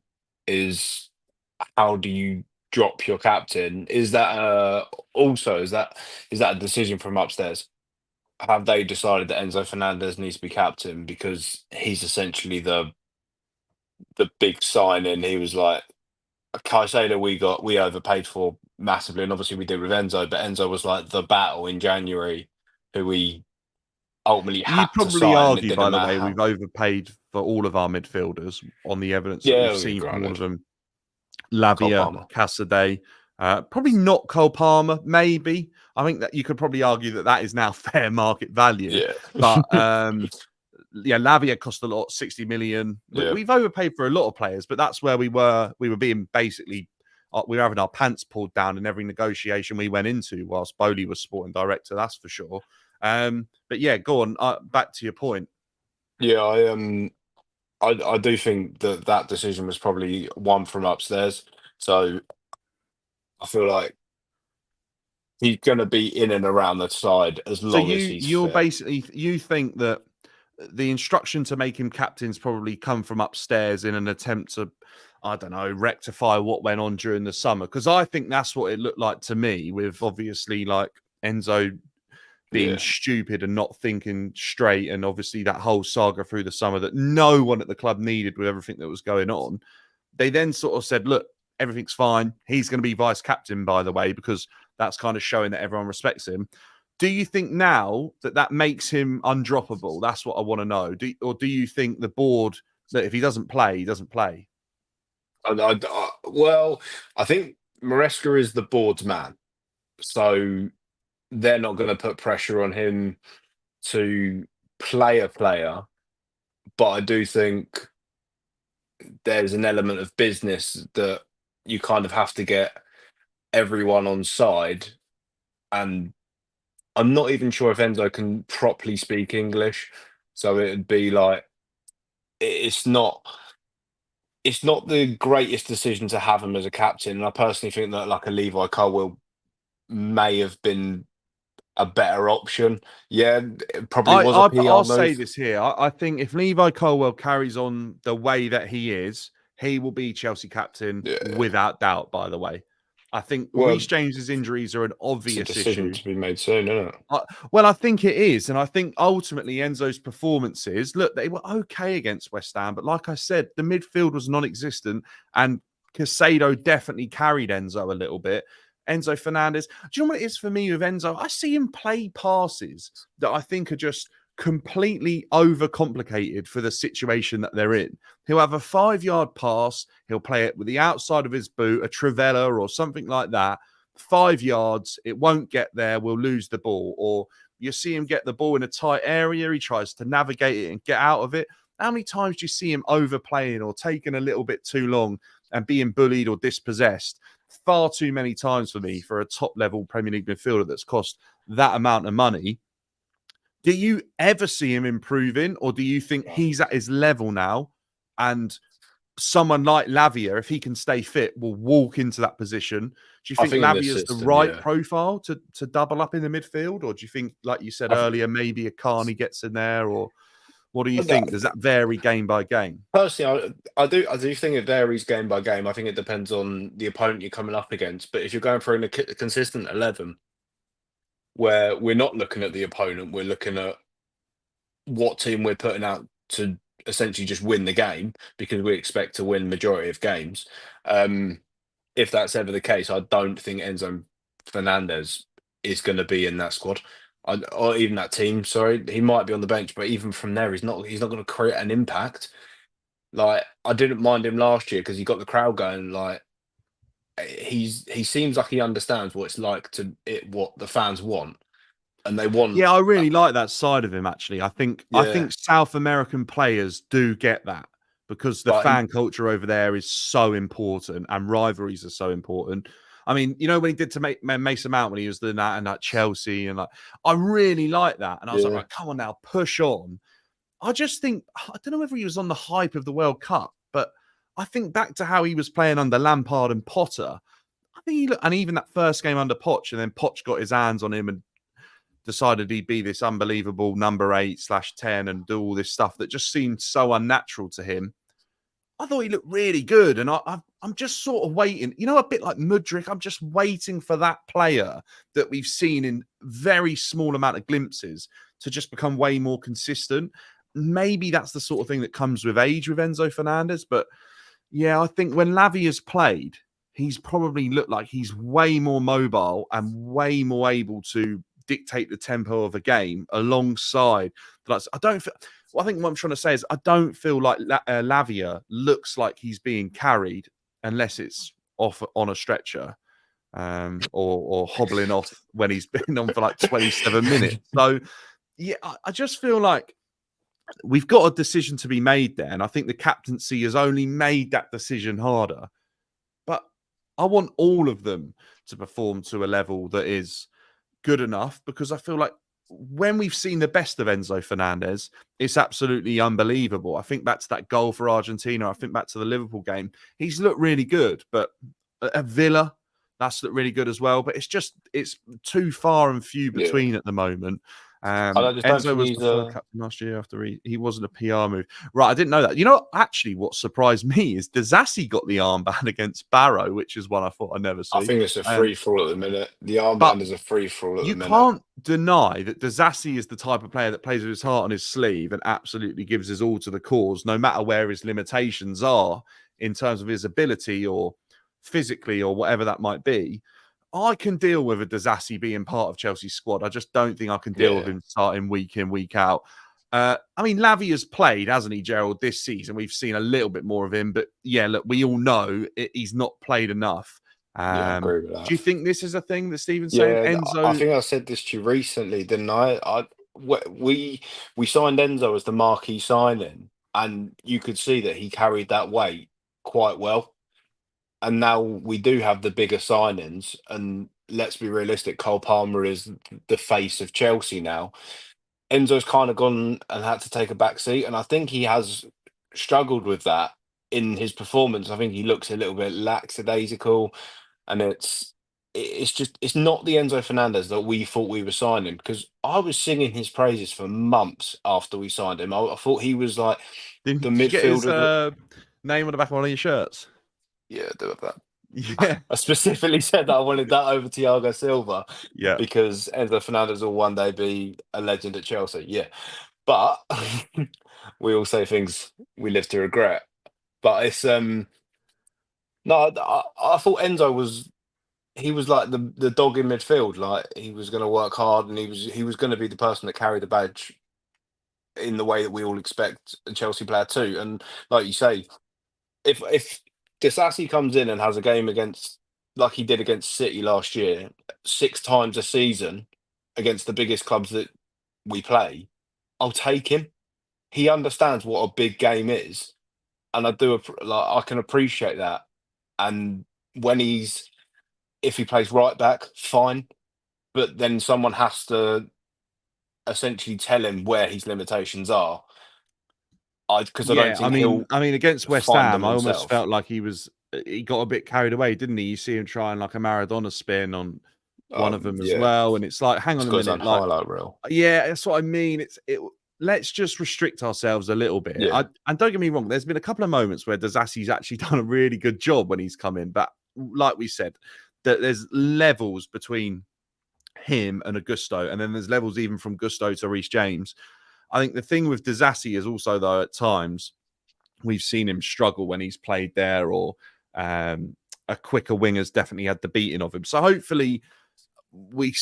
Is how do you drop your captain? Is that is that a decision from upstairs? Have they decided that Enzo Fernandez needs to be captain because he's essentially the big sign-in? He was like Caicedo, we overpaid for massively, and obviously we did with Enzo, but Enzo was like the battle in January, who we ultimately had You'd to probably sign, and it argue, didn't by the matter way, how. we've overpaid for all of our midfielders on the evidence that Yeah, we've yeah, seen from all of granted. them. Cole Lavia, Palmer. Casadei, probably not Cole Palmer, maybe. I think that you could probably argue that is now fair market value. Yeah. But yeah, Lavia cost a lot, 60 million. Yeah. We've overpaid for a lot of players, but that's where we were being basically, we were having our pants pulled down in every negotiation we went into whilst Bowley was sporting director, that's for sure. But yeah, go on, back to your point. Yeah, I do think that decision was probably one from upstairs. So I feel like he's going to be in and around the side as So long as he's you're fit. basically, you think that the instruction to make him captain's probably come from upstairs in an attempt to, I don't know, rectify what went on during the summer? Because I think that's what it looked like to me, with obviously like Enzo being Yeah. stupid and not thinking straight, and obviously that whole saga through the summer that no one at the club needed with everything that was going on. They then sort of said, look, everything's fine. He's going to be vice captain, by the way, because that's kind of showing that everyone respects him. Do you think now that makes him undroppable? That's what I want to know. Or do you think the board, that if he doesn't play, he doesn't play? Well, I think Maresca is the board's man. So they're not going to put pressure on him to play a player. But I do think there's an element of business that you kind of have to get everyone on side. And I'm not even sure if Enzo can properly speak English. So it'd be like, it's not it's not the greatest decision to have him as a captain. And I personally think that like a Levi Colwill may have been a better option. Yeah, it probably was a I'll PR say move. this here. I think if Levi Colwill carries on the way that he is, he will be Chelsea captain Yeah. without doubt. By the way, I think Well, Reece James's injuries are an it's a obvious decision issue. to be made soon, isn't it? Well, I think it is. And I think ultimately Enzo's performances, look, they were okay against West Ham. But like I said, the midfield was non existent. And Casado definitely carried Enzo a little bit. Enzo Fernandez. Do you know what it is for me with Enzo? I see him play passes that I think are just completely overcomplicated for the situation that they're in. He'll have a 5-yard pass. He'll play it with the outside of his boot, a Trivella or something like that. 5 yards, it won't get there, we'll lose the ball. Or you see him get the ball in a tight area, he tries to navigate it and get out of it. How many times do you see him overplaying or taking a little bit too long and being bullied or dispossessed? Far too many times for me for a top level Premier League midfielder that's cost that amount of money. Do you ever see him improving, or do you think he's at his level now and someone like Lavia, if he can stay fit, will walk into that position? Do you I think think in this Lavia's the system, right yeah. profile to double up in the midfield? Or do you think, like you said I th- earlier, maybe a Carney gets in there? Or what do you But think? Does that vary game by game? Personally, I do think it varies game by game. I think it depends on the opponent you're coming up against. But if you're going for a consistent 11, where we're not looking at the opponent, we're looking at what team we're putting out to essentially just win the game because we expect to win majority of games. If that's ever the case, I don't think Enzo Fernandez is going to be in that squad. Or even that team. Sorry, he might be on the bench, but even from there, he's not. He's not going to create an impact. Like I didn't mind him last year because he got the crowd going. Like he seems like he understands what it's like what the fans want, and they want. Yeah, I really like that side of him. Actually, I think Yeah, South American players do get that because the like fan culture over there is so important and rivalries are so important. I mean, you know, when he did to Mason Mount when he was doing that and at Chelsea, and like, I really like that. And I was like, yeah, right, come on now, push on. I just think I don't know whether he was on the hype of the World Cup, but I think back to how he was playing under Lampard and Potter. I think he looked, and even that first game under Poch, and then Poch got his hands on him and decided he'd be this unbelievable number 8/10 and do all this stuff that just seemed so unnatural to him. I thought he looked really good, and I'm just sort of waiting. You know, a bit like Mudryk, I'm just waiting for that player that we've seen in very small amount of glimpses to just become way more consistent. Maybe that's the sort of thing that comes with age with Enzo Fernandez. But yeah, I think when Lavi has played, he's probably looked like he's way more mobile and way more able to dictate the tempo of a game alongside. But I don't feel. Well, I think what I'm trying to say is I don't feel like Lavia looks like he's being carried unless it's off on a stretcher or hobbling off when he's been on for like 27 minutes. So yeah, I just feel like we've got a decision to be made there, and I think the captaincy has only made that decision harder. But I want all of them to perform to a level that is good enough, because I feel like when we've seen the best of Enzo Fernandez, it's absolutely unbelievable. I think back to that goal for Argentina. I think back to the Liverpool game. He's looked really good, but at Villa, that's looked really good as well. But it's too far and few yeah. between at the moment. I just don't Enzo think was he's the third captain last year after he wasn't a PR move. Right, I didn't know that. You know, actually, what surprised me is Disasi got the armband against Barrow, which is one I thought I'd never see. I think it's a free for all at the minute. The But armband is a free for all at you the minute. can't deny that Disasi is the type of player that plays with his heart on his sleeve and absolutely gives his all to the cause, no matter where his limitations are in terms of his ability or physically or whatever that might be. I can deal with a Disasi being part of Chelsea's squad. I just don't think I can deal with him starting week in, week out. I mean, Lavia has played, hasn't he, Gerald, this season? We've seen a little bit more of him. But yeah, look, we all know he's not played enough. Yeah, I agree with that. Do you think this is a thing that Stephen's Yeah, saying? I Enzo, think I said this to you recently, didn't I? We signed Enzo as the marquee signing, and you could see that he carried that weight quite well. And now we do have the bigger signings, and let's be realistic, Cole Palmer is the face of Chelsea now. Enzo's kind of gone and had to take a back seat, and I think he has struggled with that in his performance. I think he looks a little bit lackadaisical, and it's not the Enzo Fernandez that we thought we were signing, because I was singing his praises for months after we signed him. I thought he was like the Did you get his midfielder that. name on the back of one of your shirts? Yeah, do have that. Yeah, I specifically said that I wanted that over Thiago Silva yeah. because Enzo Fernandez will one day be a legend at Chelsea. Yeah, but we all say things we live to regret. But it's no, I thought Enzo was he was like the dog in midfield. Like he was going to work hard, and he was going to be the person that carried the badge in the way that we all expect a Chelsea player to. And like you say, if Disasi comes in and has a game against, like he did against City last year, 6 times a season against the biggest clubs that we play, I'll take him. He understands what a big game is, and I can appreciate that. And when if he plays right back, fine, but then someone has to essentially tell him where his limitations are. Because I don't Yeah, think he'll I mean, against West find them Ham, I almost himself. felt like he got a bit carried away, didn't he? You see him trying like a Maradona spin on one of them as Yeah, well, and it's like, hang it's on a got his own minute, like, highlight reel. yeah, that's what I mean. Let's just restrict ourselves a little bit. Yeah. And don't get me wrong, there's been a couple of moments where Disasi's actually done a really good job when he's come in, but like we said, that there's levels between him and Augusto, and then there's levels even from Gusto to Reece James. I think the thing with Disasi is also, though, at times we've seen him struggle when he's played there, or a quicker winger's definitely had the beating of him. So hopefully we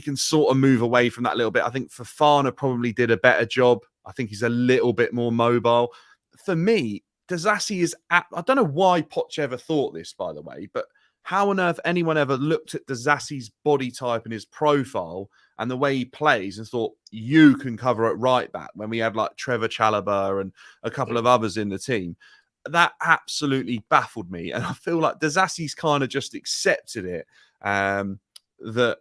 can sort of move away from that a little bit. I think Fofana probably did a better job. I think he's a little bit more mobile. For me, Disasi is I don't know why Poch ever thought this, by the way, but how on earth anyone ever looked at Disasi's body type and his profile and the way he plays and thought, you can cover at right back, when we had like Trevor Chalobah and a couple of others in the team. That absolutely baffled me. And I feel like Disasi's kind of just accepted it, that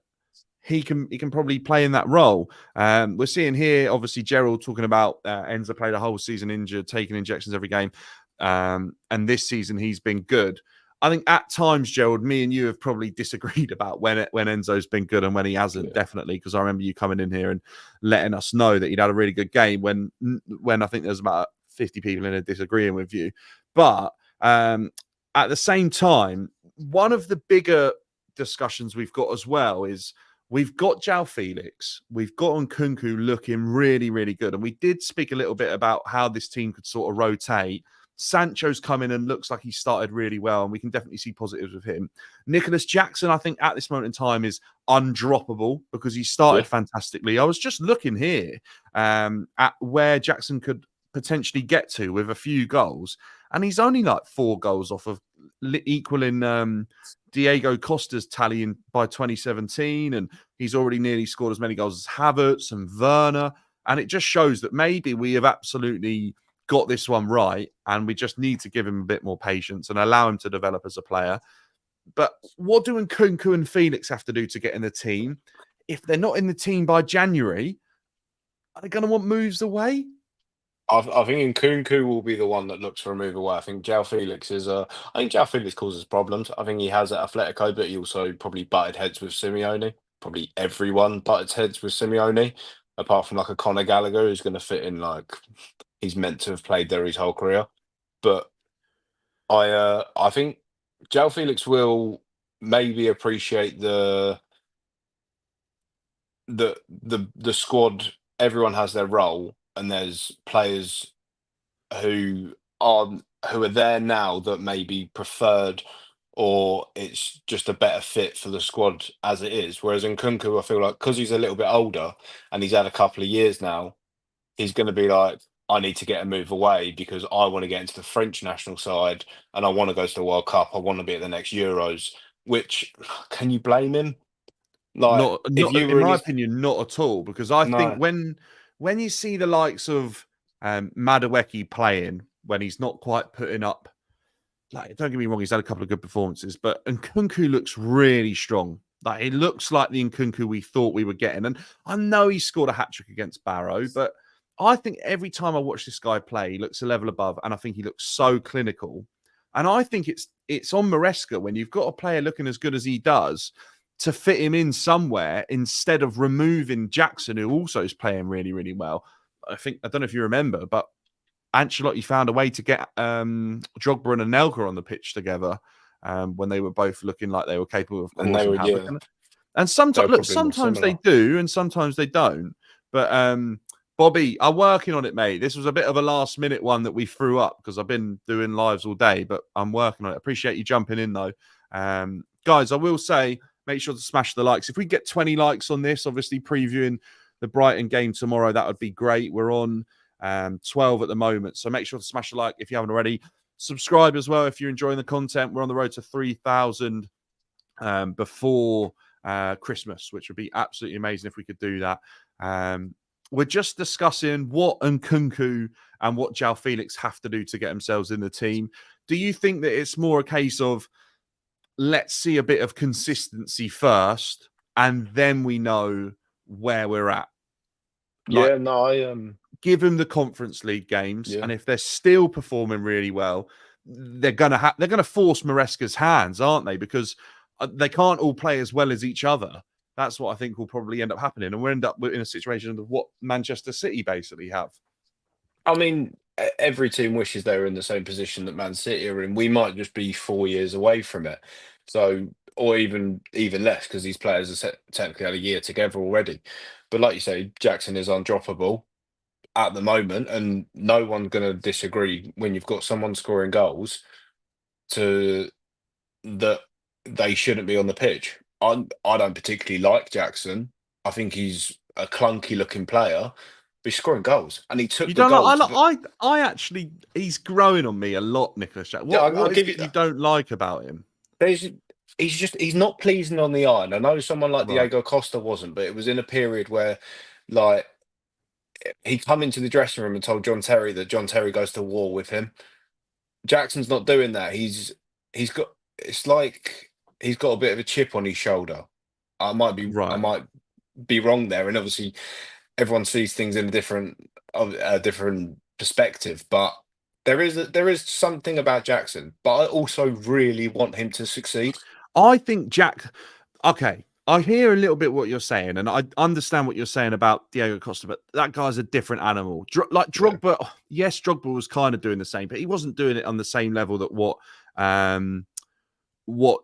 he can probably play in that role. We're seeing here, obviously, Gerald talking about Enzo played a whole season injured, taking injections every game. And this season he's been good. I think at times, Gerald, me and you have probably disagreed about when Enzo's been good and when he hasn't, definitely, because I remember you coming in here and letting us know that he'd had a really good game when I think there's about 50 people in here disagreeing with you. But at the same time, one of the bigger discussions we've got as well is we've got João Felix, we've got Nkunku looking really, really good. And we did speak a little bit about how this team could sort of rotate. Sancho's come in and looks like he started really well, and we can definitely see positives with him. Nicholas Jackson, I think at this moment in time, is undroppable because he started fantastically. I was just looking here at where Jackson could potentially get to with a few goals, and he's only like 4 goals off of equaling Diego Costa's tally by 2017, and he's already nearly scored as many goals as Havertz and Werner. And it just shows that maybe we have absolutely got this one right, and we just need to give him a bit more patience and allow him to develop as a player. But what do Nkunku and Felix have to do to get in the team? If they're not in the team by January, are they going to want moves away? I think Nkunku will be the one that looks for a move away. I think João Felix causes problems. I think he has at Atletico, but he also probably butted heads with Simeone. Probably everyone butted heads with Simeone, apart from like a Conor Gallagher who's going to fit in like he's meant to have played there his whole career. But I think João Felix will maybe appreciate the squad. Everyone has their role, and there's players who are there now that may be preferred, or it's just a better fit for the squad as it is. Whereas in Nkunku, I feel like because he's a little bit older and he's had a couple of years now, he's going to be like, I need to get a move away because I want to get into the French national side and I want to go to the World Cup. I want to be at the next Euros. Which, can you blame him? Like, Not if you in were my opinion, not at all. Because I think when you see the likes of Madueke playing, when he's not quite putting up, like, don't get me wrong, he's had a couple of good performances, but Nkunku looks really strong. Like, it looks like the Nkunku we thought we were getting. And I know he scored a hat-trick against Barrow, but I think every time I watch this guy play, he looks a level above, and I think he looks so clinical. And I think it's on Maresca when you've got a player looking as good as he does to fit him in somewhere instead of removing Jackson, who also is playing really, really well. I don't know if you remember, but Ancelotti found a way to get Drogba and Anelka on the pitch together when they were both looking like they were capable of And they causing were, havoc. yeah, And they were sometimes, look, probably more sometimes they similar. do, and sometimes they don't. But Bobby, I'm working on it, mate. This was a bit of a last minute one that we threw up because I've been doing lives all day, but I'm working on it. Appreciate you jumping in though. Guys, I will say, make sure to smash the likes. If we get 20 likes on this, obviously previewing the Brighton game tomorrow, that would be great. We're on 12 at the moment. So make sure to smash the like if you haven't already. Subscribe as well if you're enjoying the content. We're on the road to 3,000 before Christmas, which would be absolutely amazing if we could do that. We're just discussing what Nkunku and what João Felix have to do to get themselves in the team. Do you think that it's more a case of let's see a bit of consistency first and then we know where we're at? Yeah, no, give them the Conference League games, and if they're still performing really well, they're gonna force Maresca's hands, aren't they? Because they can't all play as well as each other. That's what I think will probably end up happening, and we'll end up in a situation of what Manchester City basically have. I mean, every team wishes they were in the same position that Man City are in. We might just be 4 years away from it, so or even less because these players are technically had a year together already. But like you say, Jackson is undroppable at the moment, and no one's going to disagree when you've got someone scoring goals to that they shouldn't be on the pitch. I don't particularly like Jackson. I think he's a clunky looking player, but he's scoring goals, and he took You the don't goals. like? I actually, he's growing on me a lot, Nicholas Jackson. What is it you don't like about him? He's not pleasing on the eye. And I know someone like Right. Diego Costa wasn't, but it was in a period where, like, he come into the dressing room and told John Terry that John Terry goes to war with him. Jackson's not doing that. He's got it's like he's got a bit of a chip on his shoulder. I might be wrong there, and obviously everyone sees things in a different perspective. But there is something about Jackson. But I also really want him to succeed. I think okay, I hear a little bit what you're saying, and I understand what you're saying about Diego Costa, but that guy's a different animal. Like Drogba, yes, Drogba was kind of doing the same, but he wasn't doing it on the same level that what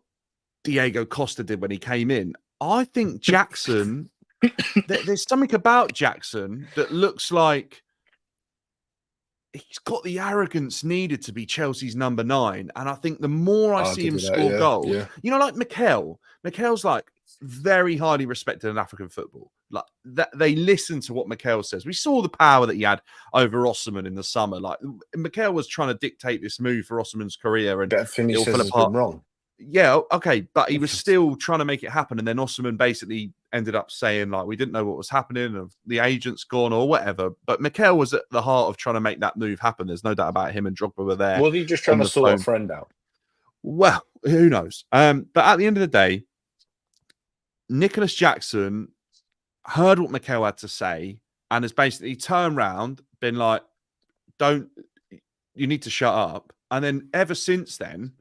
Diego Costa did when he came in. I think Jackson, there's something about Jackson that looks like he's got the arrogance needed to be Chelsea's number 9. And I think the more I see him score goals, you know, like Mikel's like very highly respected in African football. Like that, they listen to what Mikel says. We saw the power that he had over Osimhen in the summer. Like Mikel was trying to dictate this move for Osimhen's career, and it all fell apart. Wrong. Yeah, okay, but he was still trying to make it happen, and then Osimhen basically ended up saying like we didn't know what was happening, and the agent's gone or whatever. But Mikel was at the heart of trying to make that move happen. There's no doubt about him and Drogba were there. Was he just trying to sort a friend out? Well, who knows? But at the end of the day, Nicholas Jackson heard what Mikel had to say and has basically turned around, been like, you need to shut up. And then ever since then,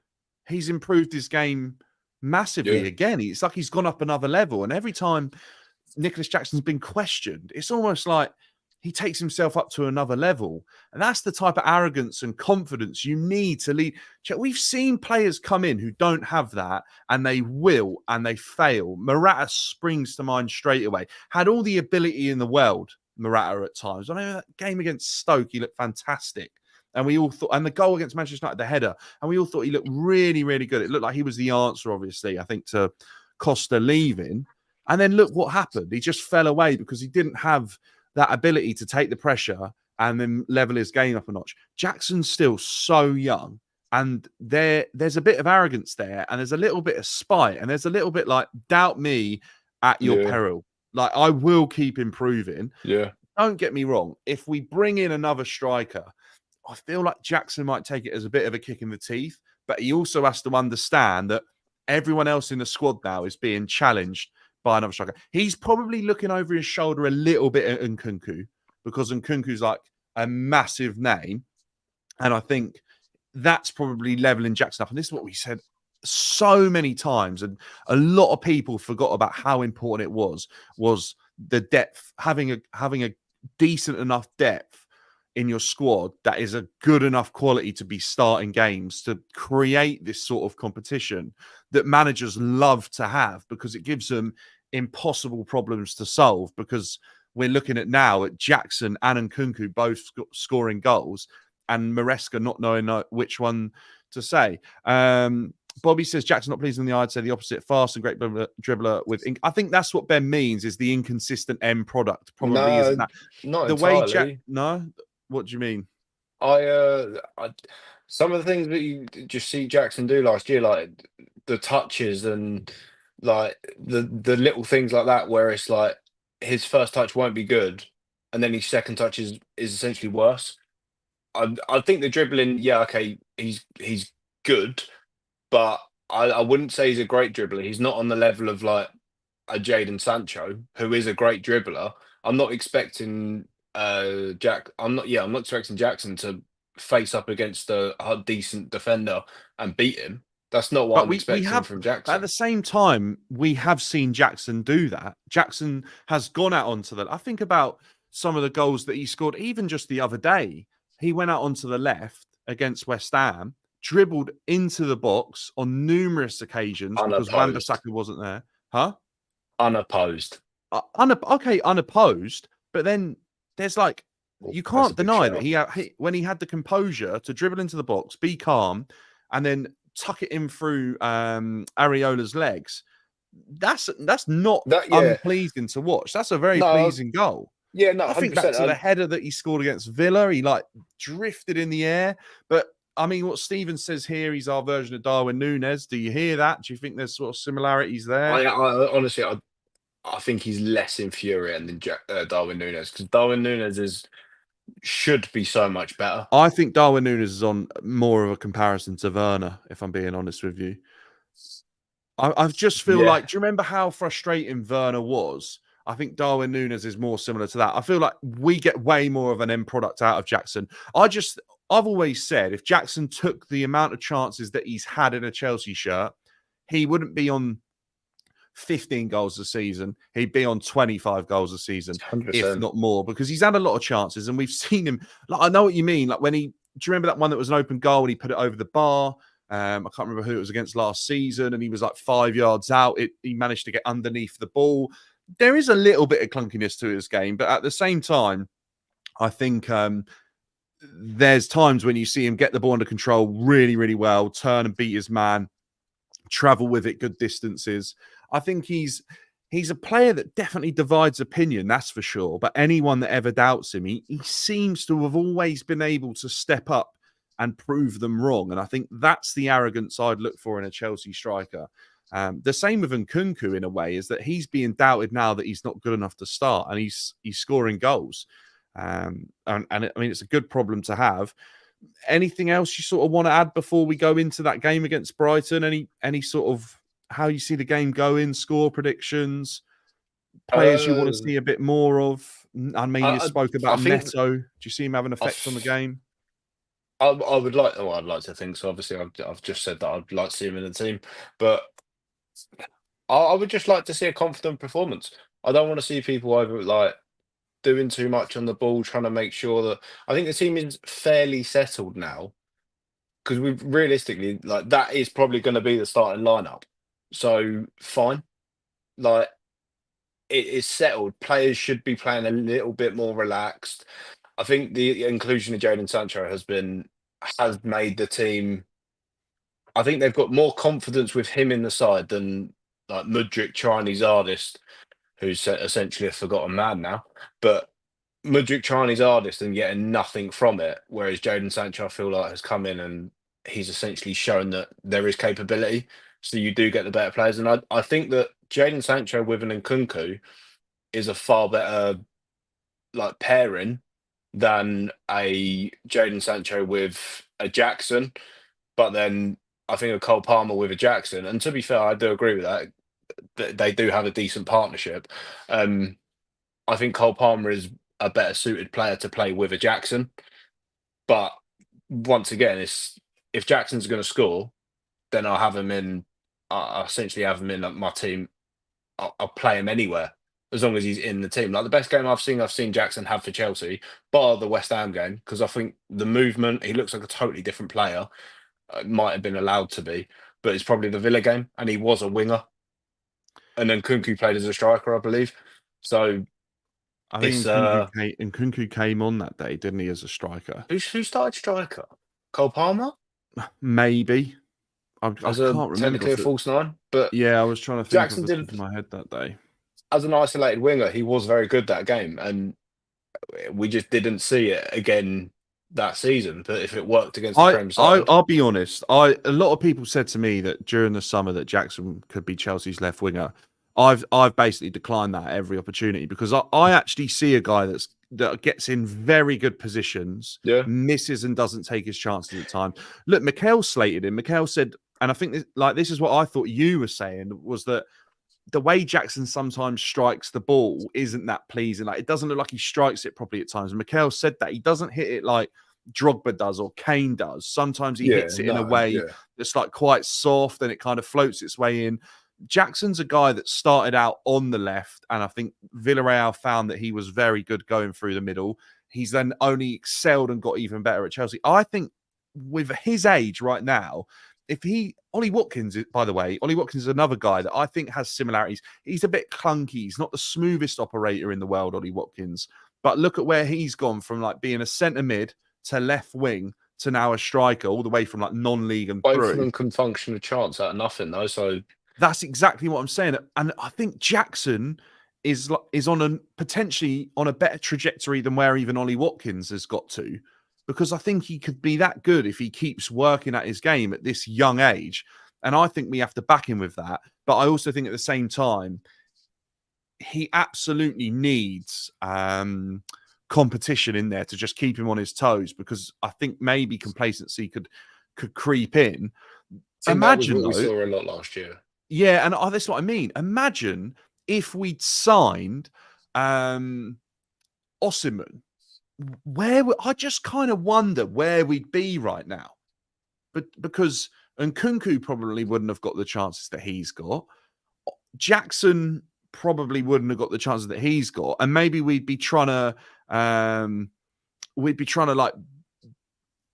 he's improved his game massively again. It's like he's gone up another level. And every time Nicholas Jackson's been questioned, it's almost like he takes himself up to another level. And that's the type of arrogance and confidence you need to lead. We've seen players come in who don't have that, and they will, and they fail. Morata springs to mind straight away. Had all the ability in the world, Morata, at times. I know that game against Stoke, he looked fantastic. And we all thought, and the goal against Manchester United, the header, and we all thought he looked really, really good. It looked like he was the answer, obviously, I think, to Costa leaving. And then look what happened. He just fell away because he didn't have that ability to take the pressure and then level his game up a notch. Jackson's still so young, and there's a bit of arrogance there, and there's a little bit of spite, and there's a little bit like, doubt me at your peril. Like, I will keep improving. Yeah. Don't get me wrong. If we bring in another striker, I feel like Jackson might take it as a bit of a kick in the teeth, but he also has to understand that everyone else in the squad now is being challenged by another striker. He's probably looking over his shoulder a little bit at Nkunku because Nkunku's like a massive name. And I think that's probably leveling Jackson up. And this is what we said so many times. And a lot of people forgot about how important it was the depth, having a decent enough depth in your squad that is a good enough quality to be starting games, to create this sort of competition that managers love to have, because it gives them impossible problems to solve. Because we're looking at now at Jackson and Nkunku both scoring goals, and Maresca not knowing which one to say. Bobby says Jackson not pleased in the eye. I'd say the opposite. Fast and great dribbler with ink. I think that's what Ben means, is the inconsistent end product. Probably No, isn't that not the way entirely. No, what do you mean? I some of the things that you just see Jackson do last year, like the touches and like the little things like that, where it's like his first touch won't be good, and then his second touch is essentially worse. I think the dribbling, yeah, okay, he's good, but I wouldn't say he's a great dribbler. He's not on the level of like a Jadon Sancho, who is a great dribbler. I'm not expecting I'm not expecting Jackson to face up against a decent defender and beat him. That's not what But I'm we expecting have, from at the Jackson. same time, we have seen Jackson do that. Jackson has gone out onto the. I think about some of the goals that he scored, even just the other day. He went out onto the left against West Ham, dribbled into the box on numerous occasions because Unopposed. Wan-Bissaka wasn't there. Huh? Unopposed. Unopposed, but then there's like, Well, you that's a can't big deny that shout. when he had the composure to dribble into the box, be calm, and then tuck it in through Areola's legs. That's not That yeah. unpleasing to watch. That's a very No, pleasing goal. yeah, no, I think back 100%. to the header that he scored against Villa. He like drifted in the air. But I mean, what Steven says here, he's our version of Darwin Núñez. Do you hear that? Do you think there's sort of similarities there? I honestly, I think he's less infuriating than Darwin Núñez, because Darwin Núñez should be so much better. I think Darwin Núñez is on more of a comparison to Werner, if I'm being honest with you. I just feel Yeah. like, do you remember how frustrating Werner was? I think Darwin Núñez is more similar to that. I feel like we get way more of an end product out of Jackson. I've always said, if Jackson took the amount of chances that he's had in a Chelsea shirt, he wouldn't be on 15 goals a season. He'd be on 25 goals a season, 100%. if not more, because he's had a lot of chances, and we've seen him. Like, I know what you mean. Like, do you remember that one that was an open goal and he put it over the bar? I can't remember who it was against last season, and he was like 5 yards out. He managed to get underneath the ball. There is a little bit of clunkiness to his game, but at the same time, I think there's times when you see him get the ball under control really, really well, turn and beat his man, travel with it good distances. I think he's a player that definitely divides opinion, that's for sure. But anyone that ever doubts him, he seems to have always been able to step up and prove them wrong. And I think that's the arrogance I'd look for in a Chelsea striker. The same with Nkunku, in a way, is that he's being doubted now that he's not good enough to start, and he's scoring goals. And I mean, it's a good problem to have. Anything else you sort of want to add before we go into that game against Brighton? Any sort of how you see the game going, score predictions, players you want to see a bit more of? I mean, you spoke about Neto. Do you see him have an effect on the game? I'd like to think so. Obviously, I've just said that I'd like to see him in the team, but I would just like to see a confident performance. I don't want to see people over like doing too much on the ball, trying to make sure that I think the team is fairly settled now, because we've realistically, like, that is probably going to be the starting lineup. So fine, like, it is settled. Players should be playing a little bit more relaxed. I think the inclusion of Jadon Sancho has made the team. I think they've got more confidence with him in the side than like Mudryk, Chinese artist, who's essentially a forgotten man now. But Mudryk, Chinese artist, and getting nothing from it. Whereas Jadon Sancho, I feel like, has come in and he's essentially shown that there is capability. So you do get the better players. And I think that Jadon Sancho with an Nkunku is a far better like pairing than a Jadon Sancho with a Jackson. But then I think a Cole Palmer with a Jackson. And to be fair, I do agree with that. They do have a decent partnership. I think Cole Palmer is a better suited player to play with a Jackson. But once again, it's if Jackson's going to score, then I'll have him in. I essentially have him in my team. I'll play him anywhere as long as he's in the team. Like the best game I've seen Jackson have for Chelsea, bar the West Ham game, because I think the movement, he looks like a totally different player. It might have been allowed to be, but it's probably the Villa game, and he was a winger. And then Nkunku played as a striker, I believe. So I it's think Nkunku came on that day, didn't he, as a striker? who started striker? Cole Palmer Maybe. I as can't remember. technically a false nine, but yeah, I was trying to think Jackson of the did top of my head that day. As an isolated winger. He was very good that game, and we just didn't see it again that season. But if it worked against the Prem side, I'll be honest. A lot of people said to me that during the summer that Jackson could be Chelsea's left winger. I've basically declined that at every opportunity because I actually see a guy that gets in very good positions, yeah, misses and doesn't take his chances at times. Look, Mikel slated him. Mikel said, and I think this is what I thought you were saying, was that the way Jackson sometimes strikes the ball isn't that pleasing. Like, it doesn't look like he strikes it properly at times. And Mikel said that he doesn't hit it like Drogba does or Kane does. Sometimes he hits it in a way that's like quite soft and it kind of floats its way in. Jackson's a guy that started out on the left, and I think Villarreal found that he was very good going through the middle. He's then only excelled and got even better at Chelsea. I think with his age right now, Ollie Watkins, by the way, Ollie Watkins is another guy that I think has similarities. He's a bit clunky. He's not the smoothest operator in the world, Ollie Watkins. But look at where he's gone from like being a centre mid to left wing to now a striker, all the way from like non-league and both through. of them can function a chance out of nothing, though. So that's exactly what I'm saying. And I think Jackson is potentially on a better trajectory than where even Ollie Watkins has got to, because I think he could be that good if he keeps working at his game at this young age. And I think we have to back him with that. But I also think at the same time, he absolutely needs competition in there to just keep him on his toes, because I think maybe complacency could creep in. Imagine that was what we saw a lot last year. Yeah, and that's what I mean. Imagine if we'd signed Osimhen. I just kind of wonder where we'd be right now. But because Nkunku probably wouldn't have got the chances that he's got. Jackson probably wouldn't have got the chances that he's got. And maybe we'd be trying to like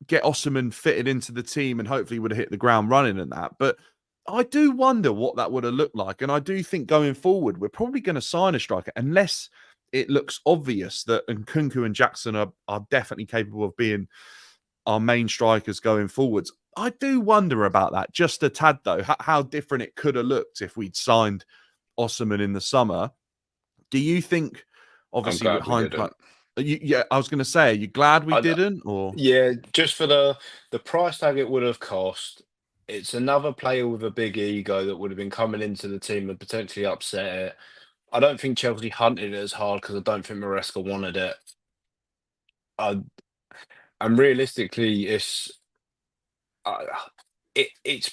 get Osimhen fitted into the team and hopefully would have hit the ground running and that. But I do wonder what that would have looked like. And I do think going forward, we're probably going to sign a striker unless it looks obvious that Nkunku and Jackson are definitely capable of being our main strikers going forwards. I do wonder about that just a tad, though, how different it could have looked if we'd signed Osimhen in the summer. Do you think, obviously, with hindsight, yeah, I was going to say, are you glad we didn't? Or yeah, just for the price tag it would have cost. It's another player with a big ego that would have been coming into the team and potentially upset it. I don't think Chelsea hunted it as hard because I don't think Maresca wanted it. And realistically, it's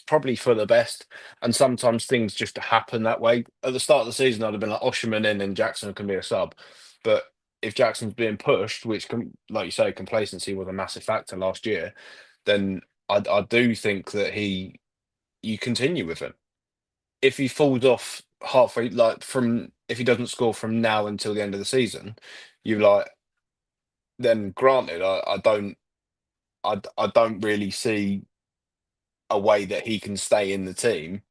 probably for the best. And sometimes things just happen that way. At the start of the season, I'd have been like Osimhen in and Jackson can be a sub. But if Jackson's being pushed, which, like you say, complacency was a massive factor last year, then I do think that you continue with him. If he falls off halfway, if he doesn't score from now until the end of the season, then granted, I don't really see a way that he can stay in the team,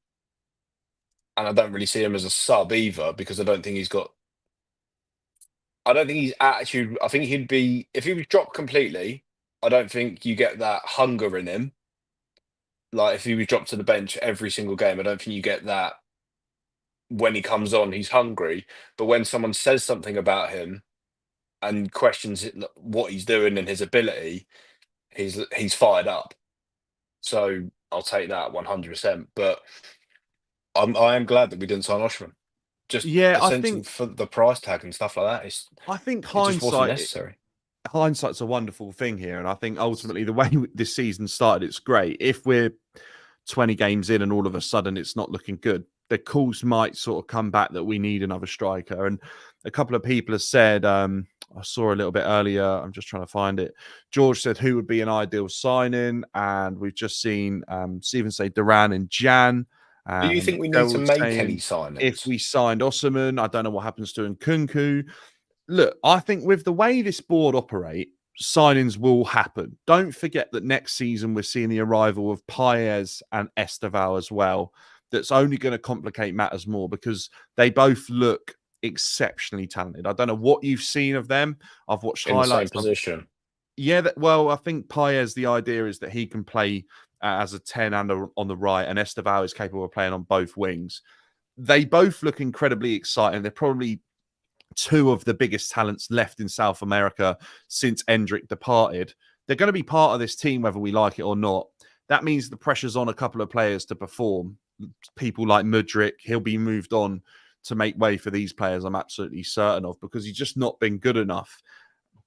and I don't really see him as a sub either, because I don't think he's attitude. I think if he was dropped completely, I don't think you get that hunger in him. Like if he was dropped to the bench every single game, I don't think you get that. When he comes on, he's hungry. But when someone says something about him and questions what he's doing and his ability, he's fired up. So I'll take that 100%. But I am glad that we didn't sign Osimhen. Just I think for the price tag and stuff like that, I think it just wasn't necessary. Hindsight's a wonderful thing here, and I think ultimately the way this season started, it's great. If we're 20 games in and all of a sudden it's not looking good, the calls might sort of come back that we need another striker. And a couple of people have said, I saw a little bit earlier. I'm just trying to find it. George said who would be an ideal signing, and we've just seen Stephen say Duran and Jan. Do you think we need Joe to was make any saying if signings? we signed Osman, I don't know what happens to Nkunku. Look, I think with the way this board operate, signings will happen. Don't forget that next season we're seeing the arrival of Paez and Esteval as well. That's only going to complicate matters more because they both look exceptionally talented. I don't know what you've seen of them. I've watched In the same highlights. position? Yeah, well, I think Paez, the idea is that he can play as a 10 and on the right, and Esteval is capable of playing on both wings. They both look incredibly exciting. They're probably two of the biggest talents left in South America since Endrick departed. They're going to be part of this team, whether we like it or not. That means the pressure's on a couple of players to perform. People like Mudryk, he'll be moved on to make way for these players, I'm absolutely certain of, because he's just not been good enough.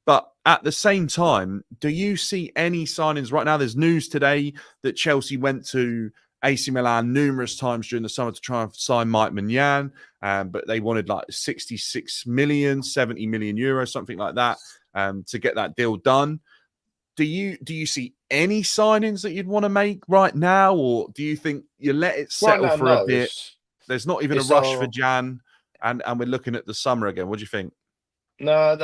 But at the same time, do you see any signings right now? There's news today that Chelsea went to AC Milan numerous times during the summer to try and sign Mike Maignan, but they wanted like 66 million, 70 million euros, something like that, to get that deal done. Do you see any signings that you'd want to make right now, or do you think you let it settle Right now, for a no. bit? There's not even a It's rush for Jan, and we're looking at the summer again. What do you think? no, I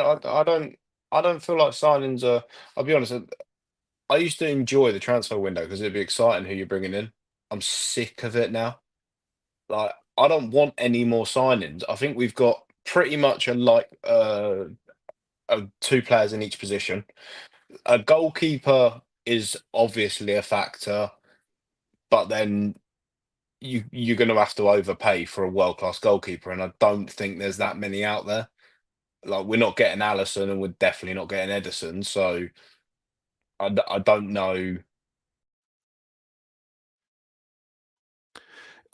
don't. I don't feel like signings are. I'll be honest. I used to enjoy the transfer window because it'd be exciting who you're bringing in. I'm sick of it now. Like, I don't want any more signings. I think we've got pretty much two players in each position. A goalkeeper is obviously a factor, but then you're going to have to overpay for a world class goalkeeper, and I don't think there's that many out there. Like, we're not getting Allison, and we're definitely not getting Edison. So I don't know.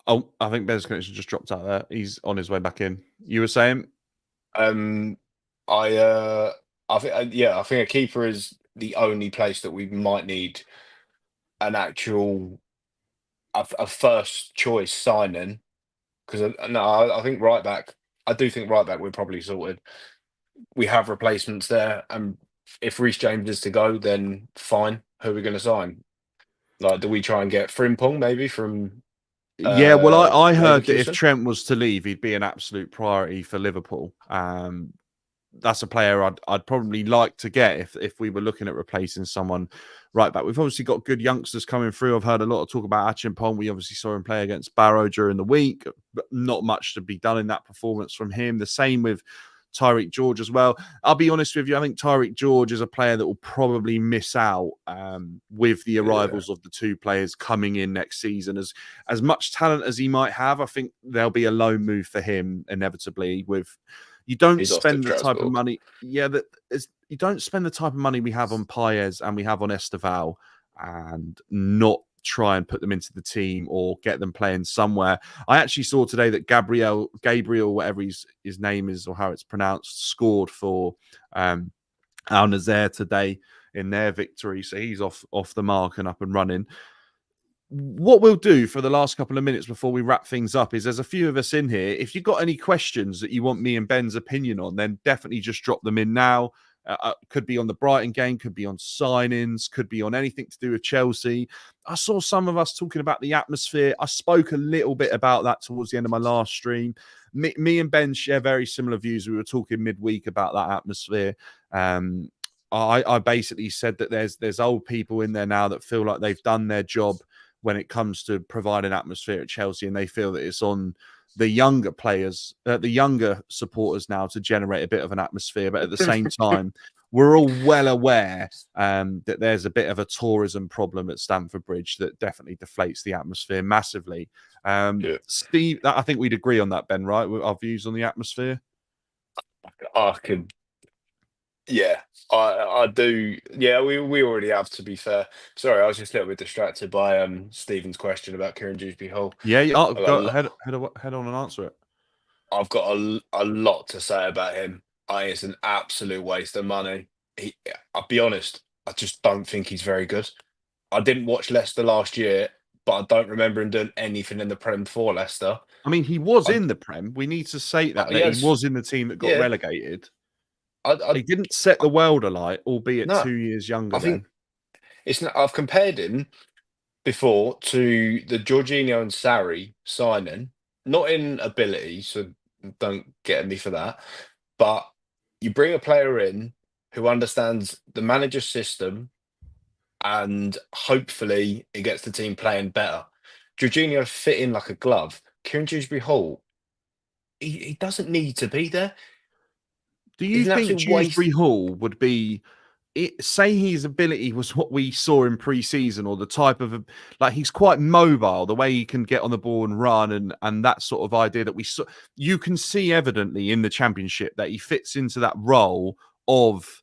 Oh, I think Ben's connection just dropped out there. He's on his way back in. You were saying? Um, I think yeah, I think a keeper is the only place that we might need an actual a first choice signing. Because no, I think right back. I do think right back we're probably sorted. We have replacements there, and if Reece James is to go, then fine. Who are we going to sign? Like, do we try and get Frimpong maybe from Yeah, well, I heard that if Leverkusen? Trent was to leave, he'd be an absolute priority for Liverpool. That's a player I'd probably like to get if we were looking at replacing someone right back. We've obviously got good youngsters coming through. I've heard a lot of talk about Achimpong. We obviously saw him play against Barrow during the week, but not much to be done in that performance from him. The same with Tyreek George as well. I'll be honest with you. I think Tyreek George is a player that will probably miss out with the arrivals of the two players coming in next season. As much talent as he might have, I think there'll be a low move for him inevitably. You don't He's off to spend the type of Strasbourg. money. Yeah, you don't spend the type of money we have on Paez and we have on Esteval and not try and put them into the team or get them playing somewhere. I actually saw today that Gabriel, whatever his name is or how it's pronounced, scored for Al Nazair today in their victory. So he's off the mark and up and running. What we'll do for the last couple of minutes before we wrap things up is there's a few of us in here. If you've got any questions that you want me and Ben's opinion on, then definitely just drop them in now. Could be on the Brighton game, could be on signings, could be on anything to do with Chelsea. I saw some of us talking about the atmosphere. I spoke a little bit about that towards the end of my last stream. Me and Ben share very similar views. We were talking midweek about that atmosphere. I basically said that there's old people in there now that feel like they've done their job when it comes to providing atmosphere at Chelsea, and they feel that it's on the younger players, the younger supporters now to generate a bit of an atmosphere. But at the same time, we're all well aware that there's a bit of a tourism problem at Stamford Bridge that definitely deflates the atmosphere massively. Steve, I think we'd agree on that, Ben, right? With our views on the atmosphere. I could. Yeah, I do. Yeah, we already have, to be fair. Sorry, I was just a little bit distracted by Stephen's question about Kieran Dewsbury Hall. Yeah, I've got go a lo- head on and answer it. I've got a lot to say about him. I think it's an absolute waste of money. I'll be honest, I just don't think he's very good. I didn't watch Leicester last year, but I don't remember him doing anything in the Prem for Leicester. I mean, he was I, in the Prem. We need to say that he yes, was in the team that got yeah, relegated. I He didn't set the world alight, albeit no, 2 years younger I think then. it's not. I've compared him before to the Jorginho and Sarri signing, not in ability, so don't get me for that. But you bring a player in who understands the manager's system, and hopefully it gets the team playing better. Jorginho fit in like a glove. Kieran Dewsbury Hall, he doesn't need to be there. Do He's you an think absolute waste. Dewsbury Hall would be say his ability was what we saw in pre-season, or the type of like he's quite mobile, the way he can get on the ball and run, and that sort of idea that we saw, you can see evidently in the championship that he fits into that role of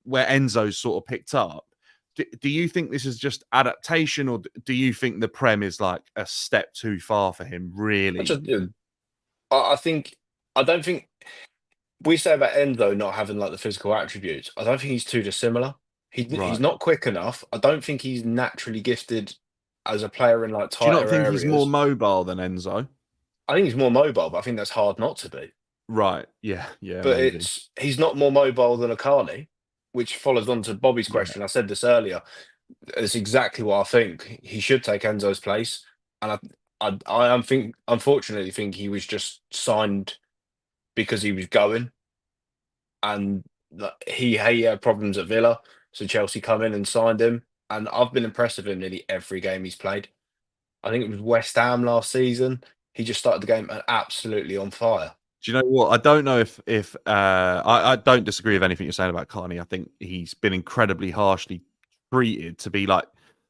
where Enzo's sort of picked up. Do you think this is just adaptation, or do you think the Prem is like a step too far for him, I really? just, I think, I don't think we say about Enzo not having like the physical attributes. I don't think he's too dissimilar. He's Right. not quick enough. I don't think he's naturally gifted as a player in like Do you not tighter think he's more areas. mobile than Enzo? I think he's more mobile, but I think that's hard not to be. Right. Yeah. Yeah. But Maybe. he's not more mobile than a Carney, which follows on to Bobby's Yeah. question. I said this earlier. It's exactly what I think. He should take Enzo's place, and I am think unfortunately think he was just signed because he was going, and he had problems at Villa, so Chelsea come in and signed him, and I've been impressed with him nearly every game he's played. I think it was West Ham last season. He just started the game absolutely on fire. Do you know what? I don't know if I don't disagree with anything you're saying about Carney. I think he's been incredibly harshly treated to be like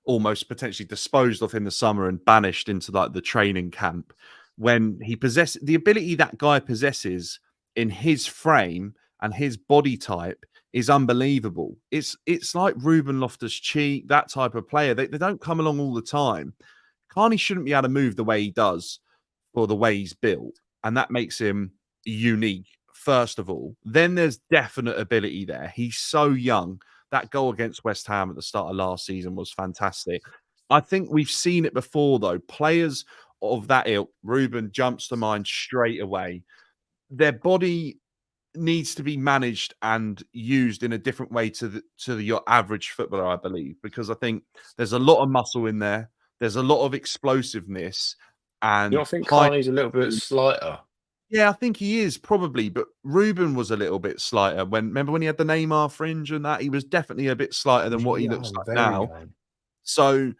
almost potentially disposed of in the summer and banished into like the training camp when he possesses the ability that guy possesses in his frame and his body type is unbelievable. It's like Ruben Loftus-Cheek, that type of player. They don't come along all the time. Carney shouldn't be able to move the way he does for the way he's built, and that makes him unique, first of all. Then there's definite ability there. He's so young. That goal against West Ham at the start of last season was fantastic. I think we've seen it before, though. Players of that ilk, Ruben jumps to mind straight away. Their body needs to be managed and used in a different way to your average footballer, I believe, because I think there's a lot of muscle in there. There's a lot of explosiveness You and don't think high. Carney's a little bit slighter? Yeah, I think he is probably, but Ruben was a little bit slighter. Remember when he had the Neymar fringe and that, he was definitely a bit slighter than what he looks Young, like very now. young. So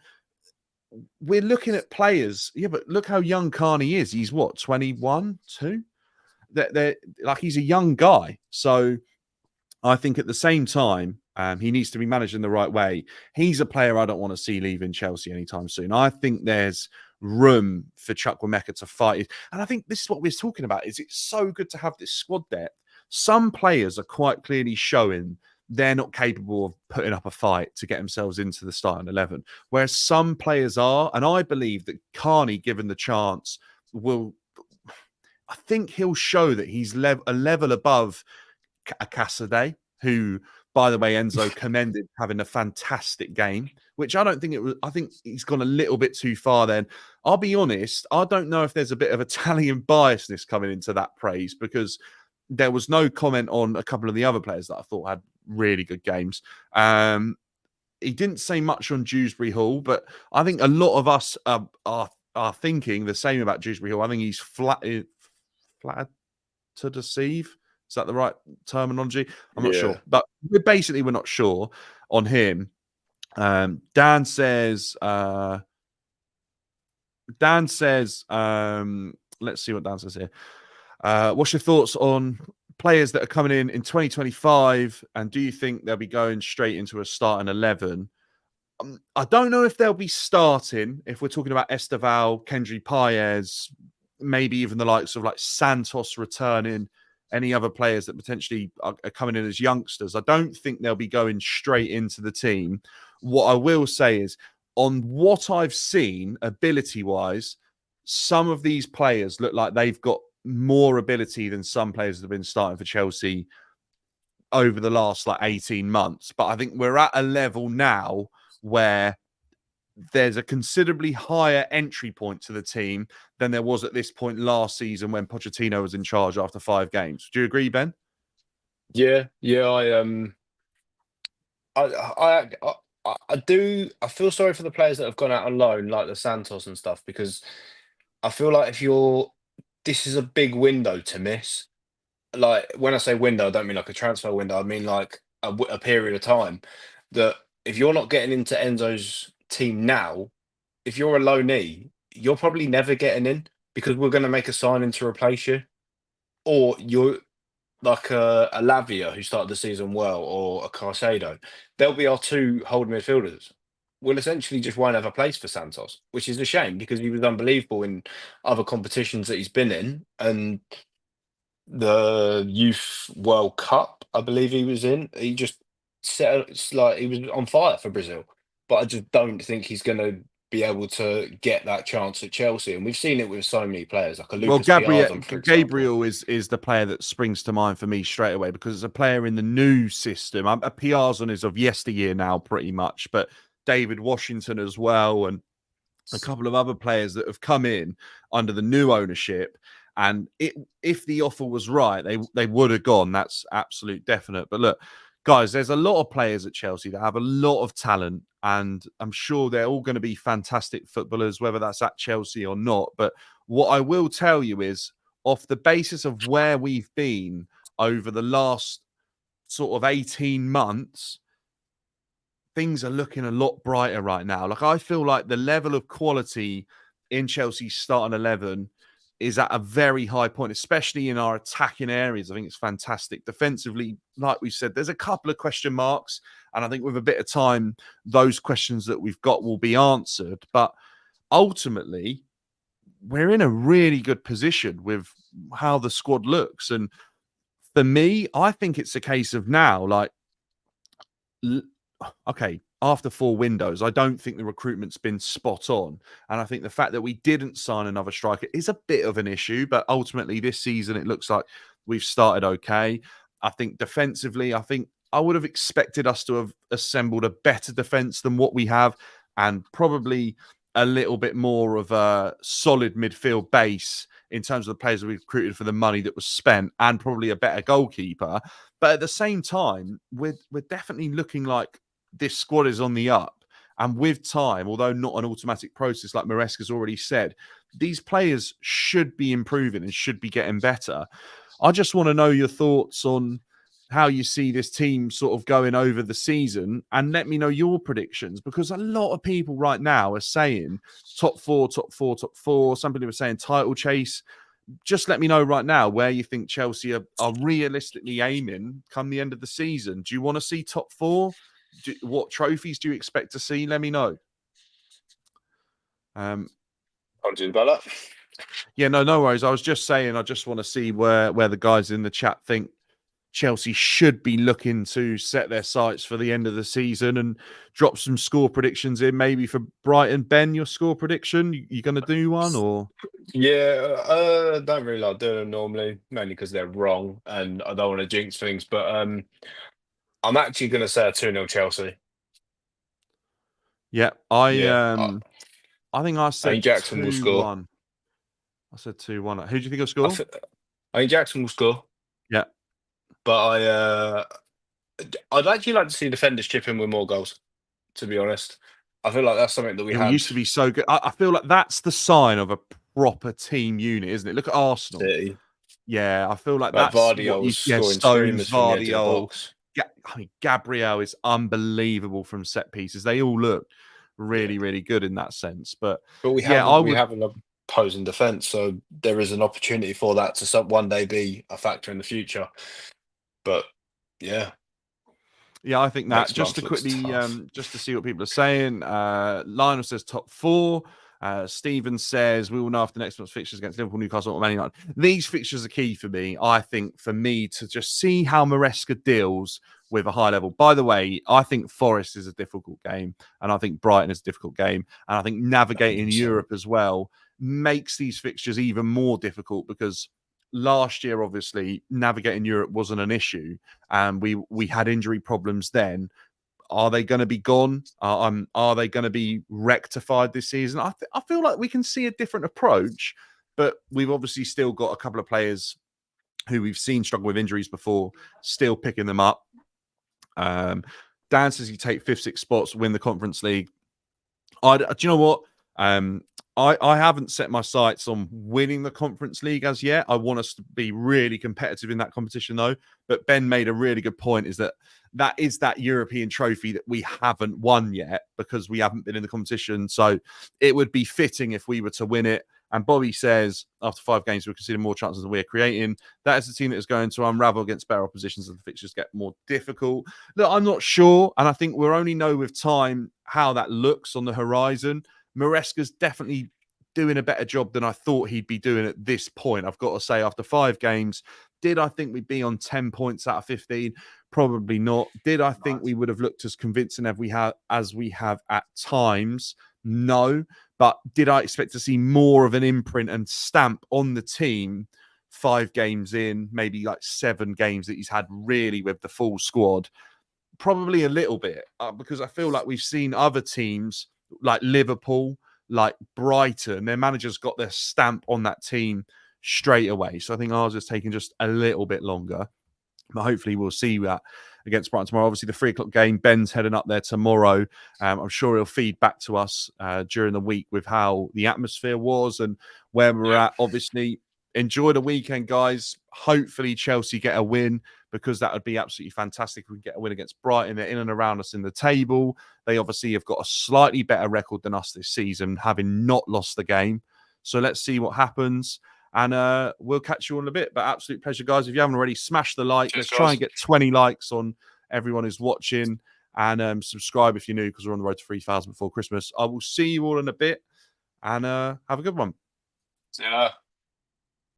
we're looking at players. Yeah, but look how young Carney is. He's what, 21, 2? They're like he's a young guy. So I think at the same time, he needs to be managed in the right way. He's a player I don't want to see leaving Chelsea anytime soon. I think there's room for Chukwuemeka to fight. And I think this is what we're talking about, is it's so good to have this squad depth. Some players are quite clearly showing they're not capable of putting up a fight to get themselves into the starting 11, whereas some players are. And I believe that Carney, given the chance, I think he'll show that he's a level above a Casadei, who, by the way, Enzo commended having a fantastic game, which I don't think it was. I think he's gone a little bit too far then. I'll be honest, I don't know if there's a bit of Italian biasness coming into that praise, because there was no comment on a couple of the other players that I thought had really good games. He didn't say much on Dewsbury Hall, but I think a lot of us are thinking the same about Dewsbury Hall. I think he's flat to deceive. Is that the right terminology? I'm not sure, but we're not sure on him. Dan says, let's see what Dan says here. What's your thoughts on players that are coming in 2025? And do you think they'll be going straight into a starting 11? I don't know if they'll be starting, if we're talking about Esteval, Kendry Paez, maybe even the likes of like Santos returning, any other players that potentially are coming in as youngsters. I don't think they'll be going straight into the team. What I will say is, on what I've seen ability-wise, some of these players look like they've got more ability than some players that have been starting for Chelsea over the last like 18 months. But I think we're at a level now where there's a considerably higher entry point to the team than there was at this point last season when Pochettino was in charge after 5 games. Do you agree, Ben? Yeah, yeah. I do. I feel sorry for the players that have gone out on loan, like the Santos and stuff, because I feel like this is a big window to miss. Like when I say window, I don't mean like a transfer window. I mean like a period of time that if you're not getting into Enzo's team now, if you're a loanee, you're probably never getting in because we're going to make a signing to replace you, or you're like a Lavia who started the season well, or a Carcedo. They'll be our two holding midfielders. We'll essentially just won't have a place for Santos, which is a shame because he was unbelievable in other competitions that he's been in, and the Youth World Cup, I believe he was in. He just it's like he was on fire for Brazil. But I just don't think he's going to be able to get that chance at Chelsea. And we've seen it with so many players, like a Well, Lucas Piazon, for example. Gabriel is the player that springs to mind for me straight away because it's a player in the new system. A Piazon is of yesteryear now, pretty much, but David Washington as well, and a couple of other players that have come in under the new ownership. And if the offer was right, they would have gone. That's absolute definite. But look, guys, there's a lot of players at Chelsea that have a lot of talent, and I'm sure they're all going to be fantastic footballers, whether that's at Chelsea or not. But what I will tell you is, off the basis of where we've been over the last sort of 18 months, things are looking a lot brighter right now. Like, I feel like the level of quality in Chelsea's starting 11 is at a very high point, especially in our attacking areas. I think it's fantastic. Defensively, like we said, there's a couple of question marks. And I think with a bit of time, those questions that we've got will be answered. But ultimately, we're in a really good position with how the squad looks. And for me, I think it's a case of now, like, okay, after 4 windows, I don't think the recruitment's been spot on. And I think the fact that we didn't sign another striker is a bit of an issue. But ultimately, this season, it looks like we've started okay. I think defensively, I think I would have expected us to have assembled a better defense than what we have, and probably a little bit more of a solid midfield base in terms of the players that we recruited for the money that was spent, and probably a better goalkeeper. But at the same time, we're definitely looking like this squad is on the up. And with time, although not an automatic process, like Maresca's already said, these players should be improving and should be getting better. I just want to know your thoughts on how you see this team sort of going over the season, and let me know your predictions, because a lot of people right now are saying top four, top four, top four. Some people are saying title chase. Just let me know right now where you think Chelsea are realistically aiming come the end of the season. Do you want to see top 4? What trophies do you expect to see? Let me know. I'll do about that. Yeah, no worries. I was just saying, I just want to see where the guys in the chat think Chelsea should be looking to set their sights for the end of the season, and drop some score predictions in, maybe for Brighton. Ben, your score prediction? You going to do one, or? Yeah, don't really like doing them normally, mainly because they're wrong and I don't want to jinx things. But I'm actually going to say a 2-0 Chelsea. Yeah, Yeah, I think I I said think Jackson will score. 2-1. I said 2-1. Who do you think will I, score? th- I think Jackson will score, Yeah. but I'd actually like to see defenders chip in with more goals. To be honest, I feel like that's something that we We had. used to be so good. I feel like that's the sign of a proper team unit, isn't it? Look at Arsenal. City. Yeah, I feel like Like that's what Vardy you. was Yeah, scoring Stones, screamers from the edge of the Vardy. box. I mean, Gabriel is unbelievable from set pieces. They all look Yeah, really, really good in that sense. But but yeah, I we would. have an opposing defence, so there is an opportunity for that to one day be a factor in the future. But yeah, Yeah, I think that next just month to looks quickly, tough. just to see what people are saying. Lionel says top 4. Stephen says we will know after next month's fixtures against Liverpool, Newcastle, or Man United. These fixtures are key for me. I think for me to just see how Maresca deals with a high level. By the way, I think Forest is a difficult game, and I think Brighton is a difficult game, and I think navigating 100%. Europe as well makes these fixtures even more difficult, because last year, obviously, navigating Europe wasn't an issue, and we had injury problems then. Are they going to be gone? Are they going to be rectified this season? I feel like we can see a different approach, but we've obviously still got a couple of players who we've seen struggle with injuries before, still picking them up. Dan says you take 5th, 6th spots, win the Conference League. Do you know what? I haven't set my sights on winning the Conference League as yet. I want us to be really competitive in that competition, though. But Ben made a really good point, is that is that European trophy that we haven't won yet because we haven't been in the competition. So it would be fitting if we were to win it. And Bobby says, after 5 games, we consider more chances than we're creating. That is the team that is going to unravel against better oppositions as the fixtures get more difficult. Look, I'm not sure. And I think we'll only know with time how that looks on the horizon. Maresca's definitely doing a better job than I thought he'd be doing at this point. I've got to say, after 5 games, did I think we'd be on 10 points out of 15? Probably not. Did I think we would have looked as convincing as we have at times? No. But did I expect to see more of an imprint and stamp on the team 5 games in, maybe like 7 games that he's had really with the full squad? Probably a little bit, because I feel like we've seen other teams like Liverpool, like Brighton, their managers got their stamp on that team straight away. So I think ours is taking just a little bit longer. But hopefully we'll see that against Brighton tomorrow. Obviously, the 3 o'clock game, Ben's heading up there tomorrow. I'm sure he'll feed back to us during the week with how the atmosphere was and where we're at. Obviously, enjoy the weekend, guys. Hopefully, Chelsea get a win, because that would be absolutely fantastic if we get a win against Brighton. They're in and around us in the table. They obviously have got a slightly better record than us this season, having not lost the game. So let's see what happens. And we'll catch you all in a bit. But absolute pleasure, guys. If you haven't already, smash the like. Let's try and get 20 likes on everyone who's watching. And subscribe if you're new, because we're on the road to 3,000 before Christmas. I will see you all in a bit. And have a good one. See you later.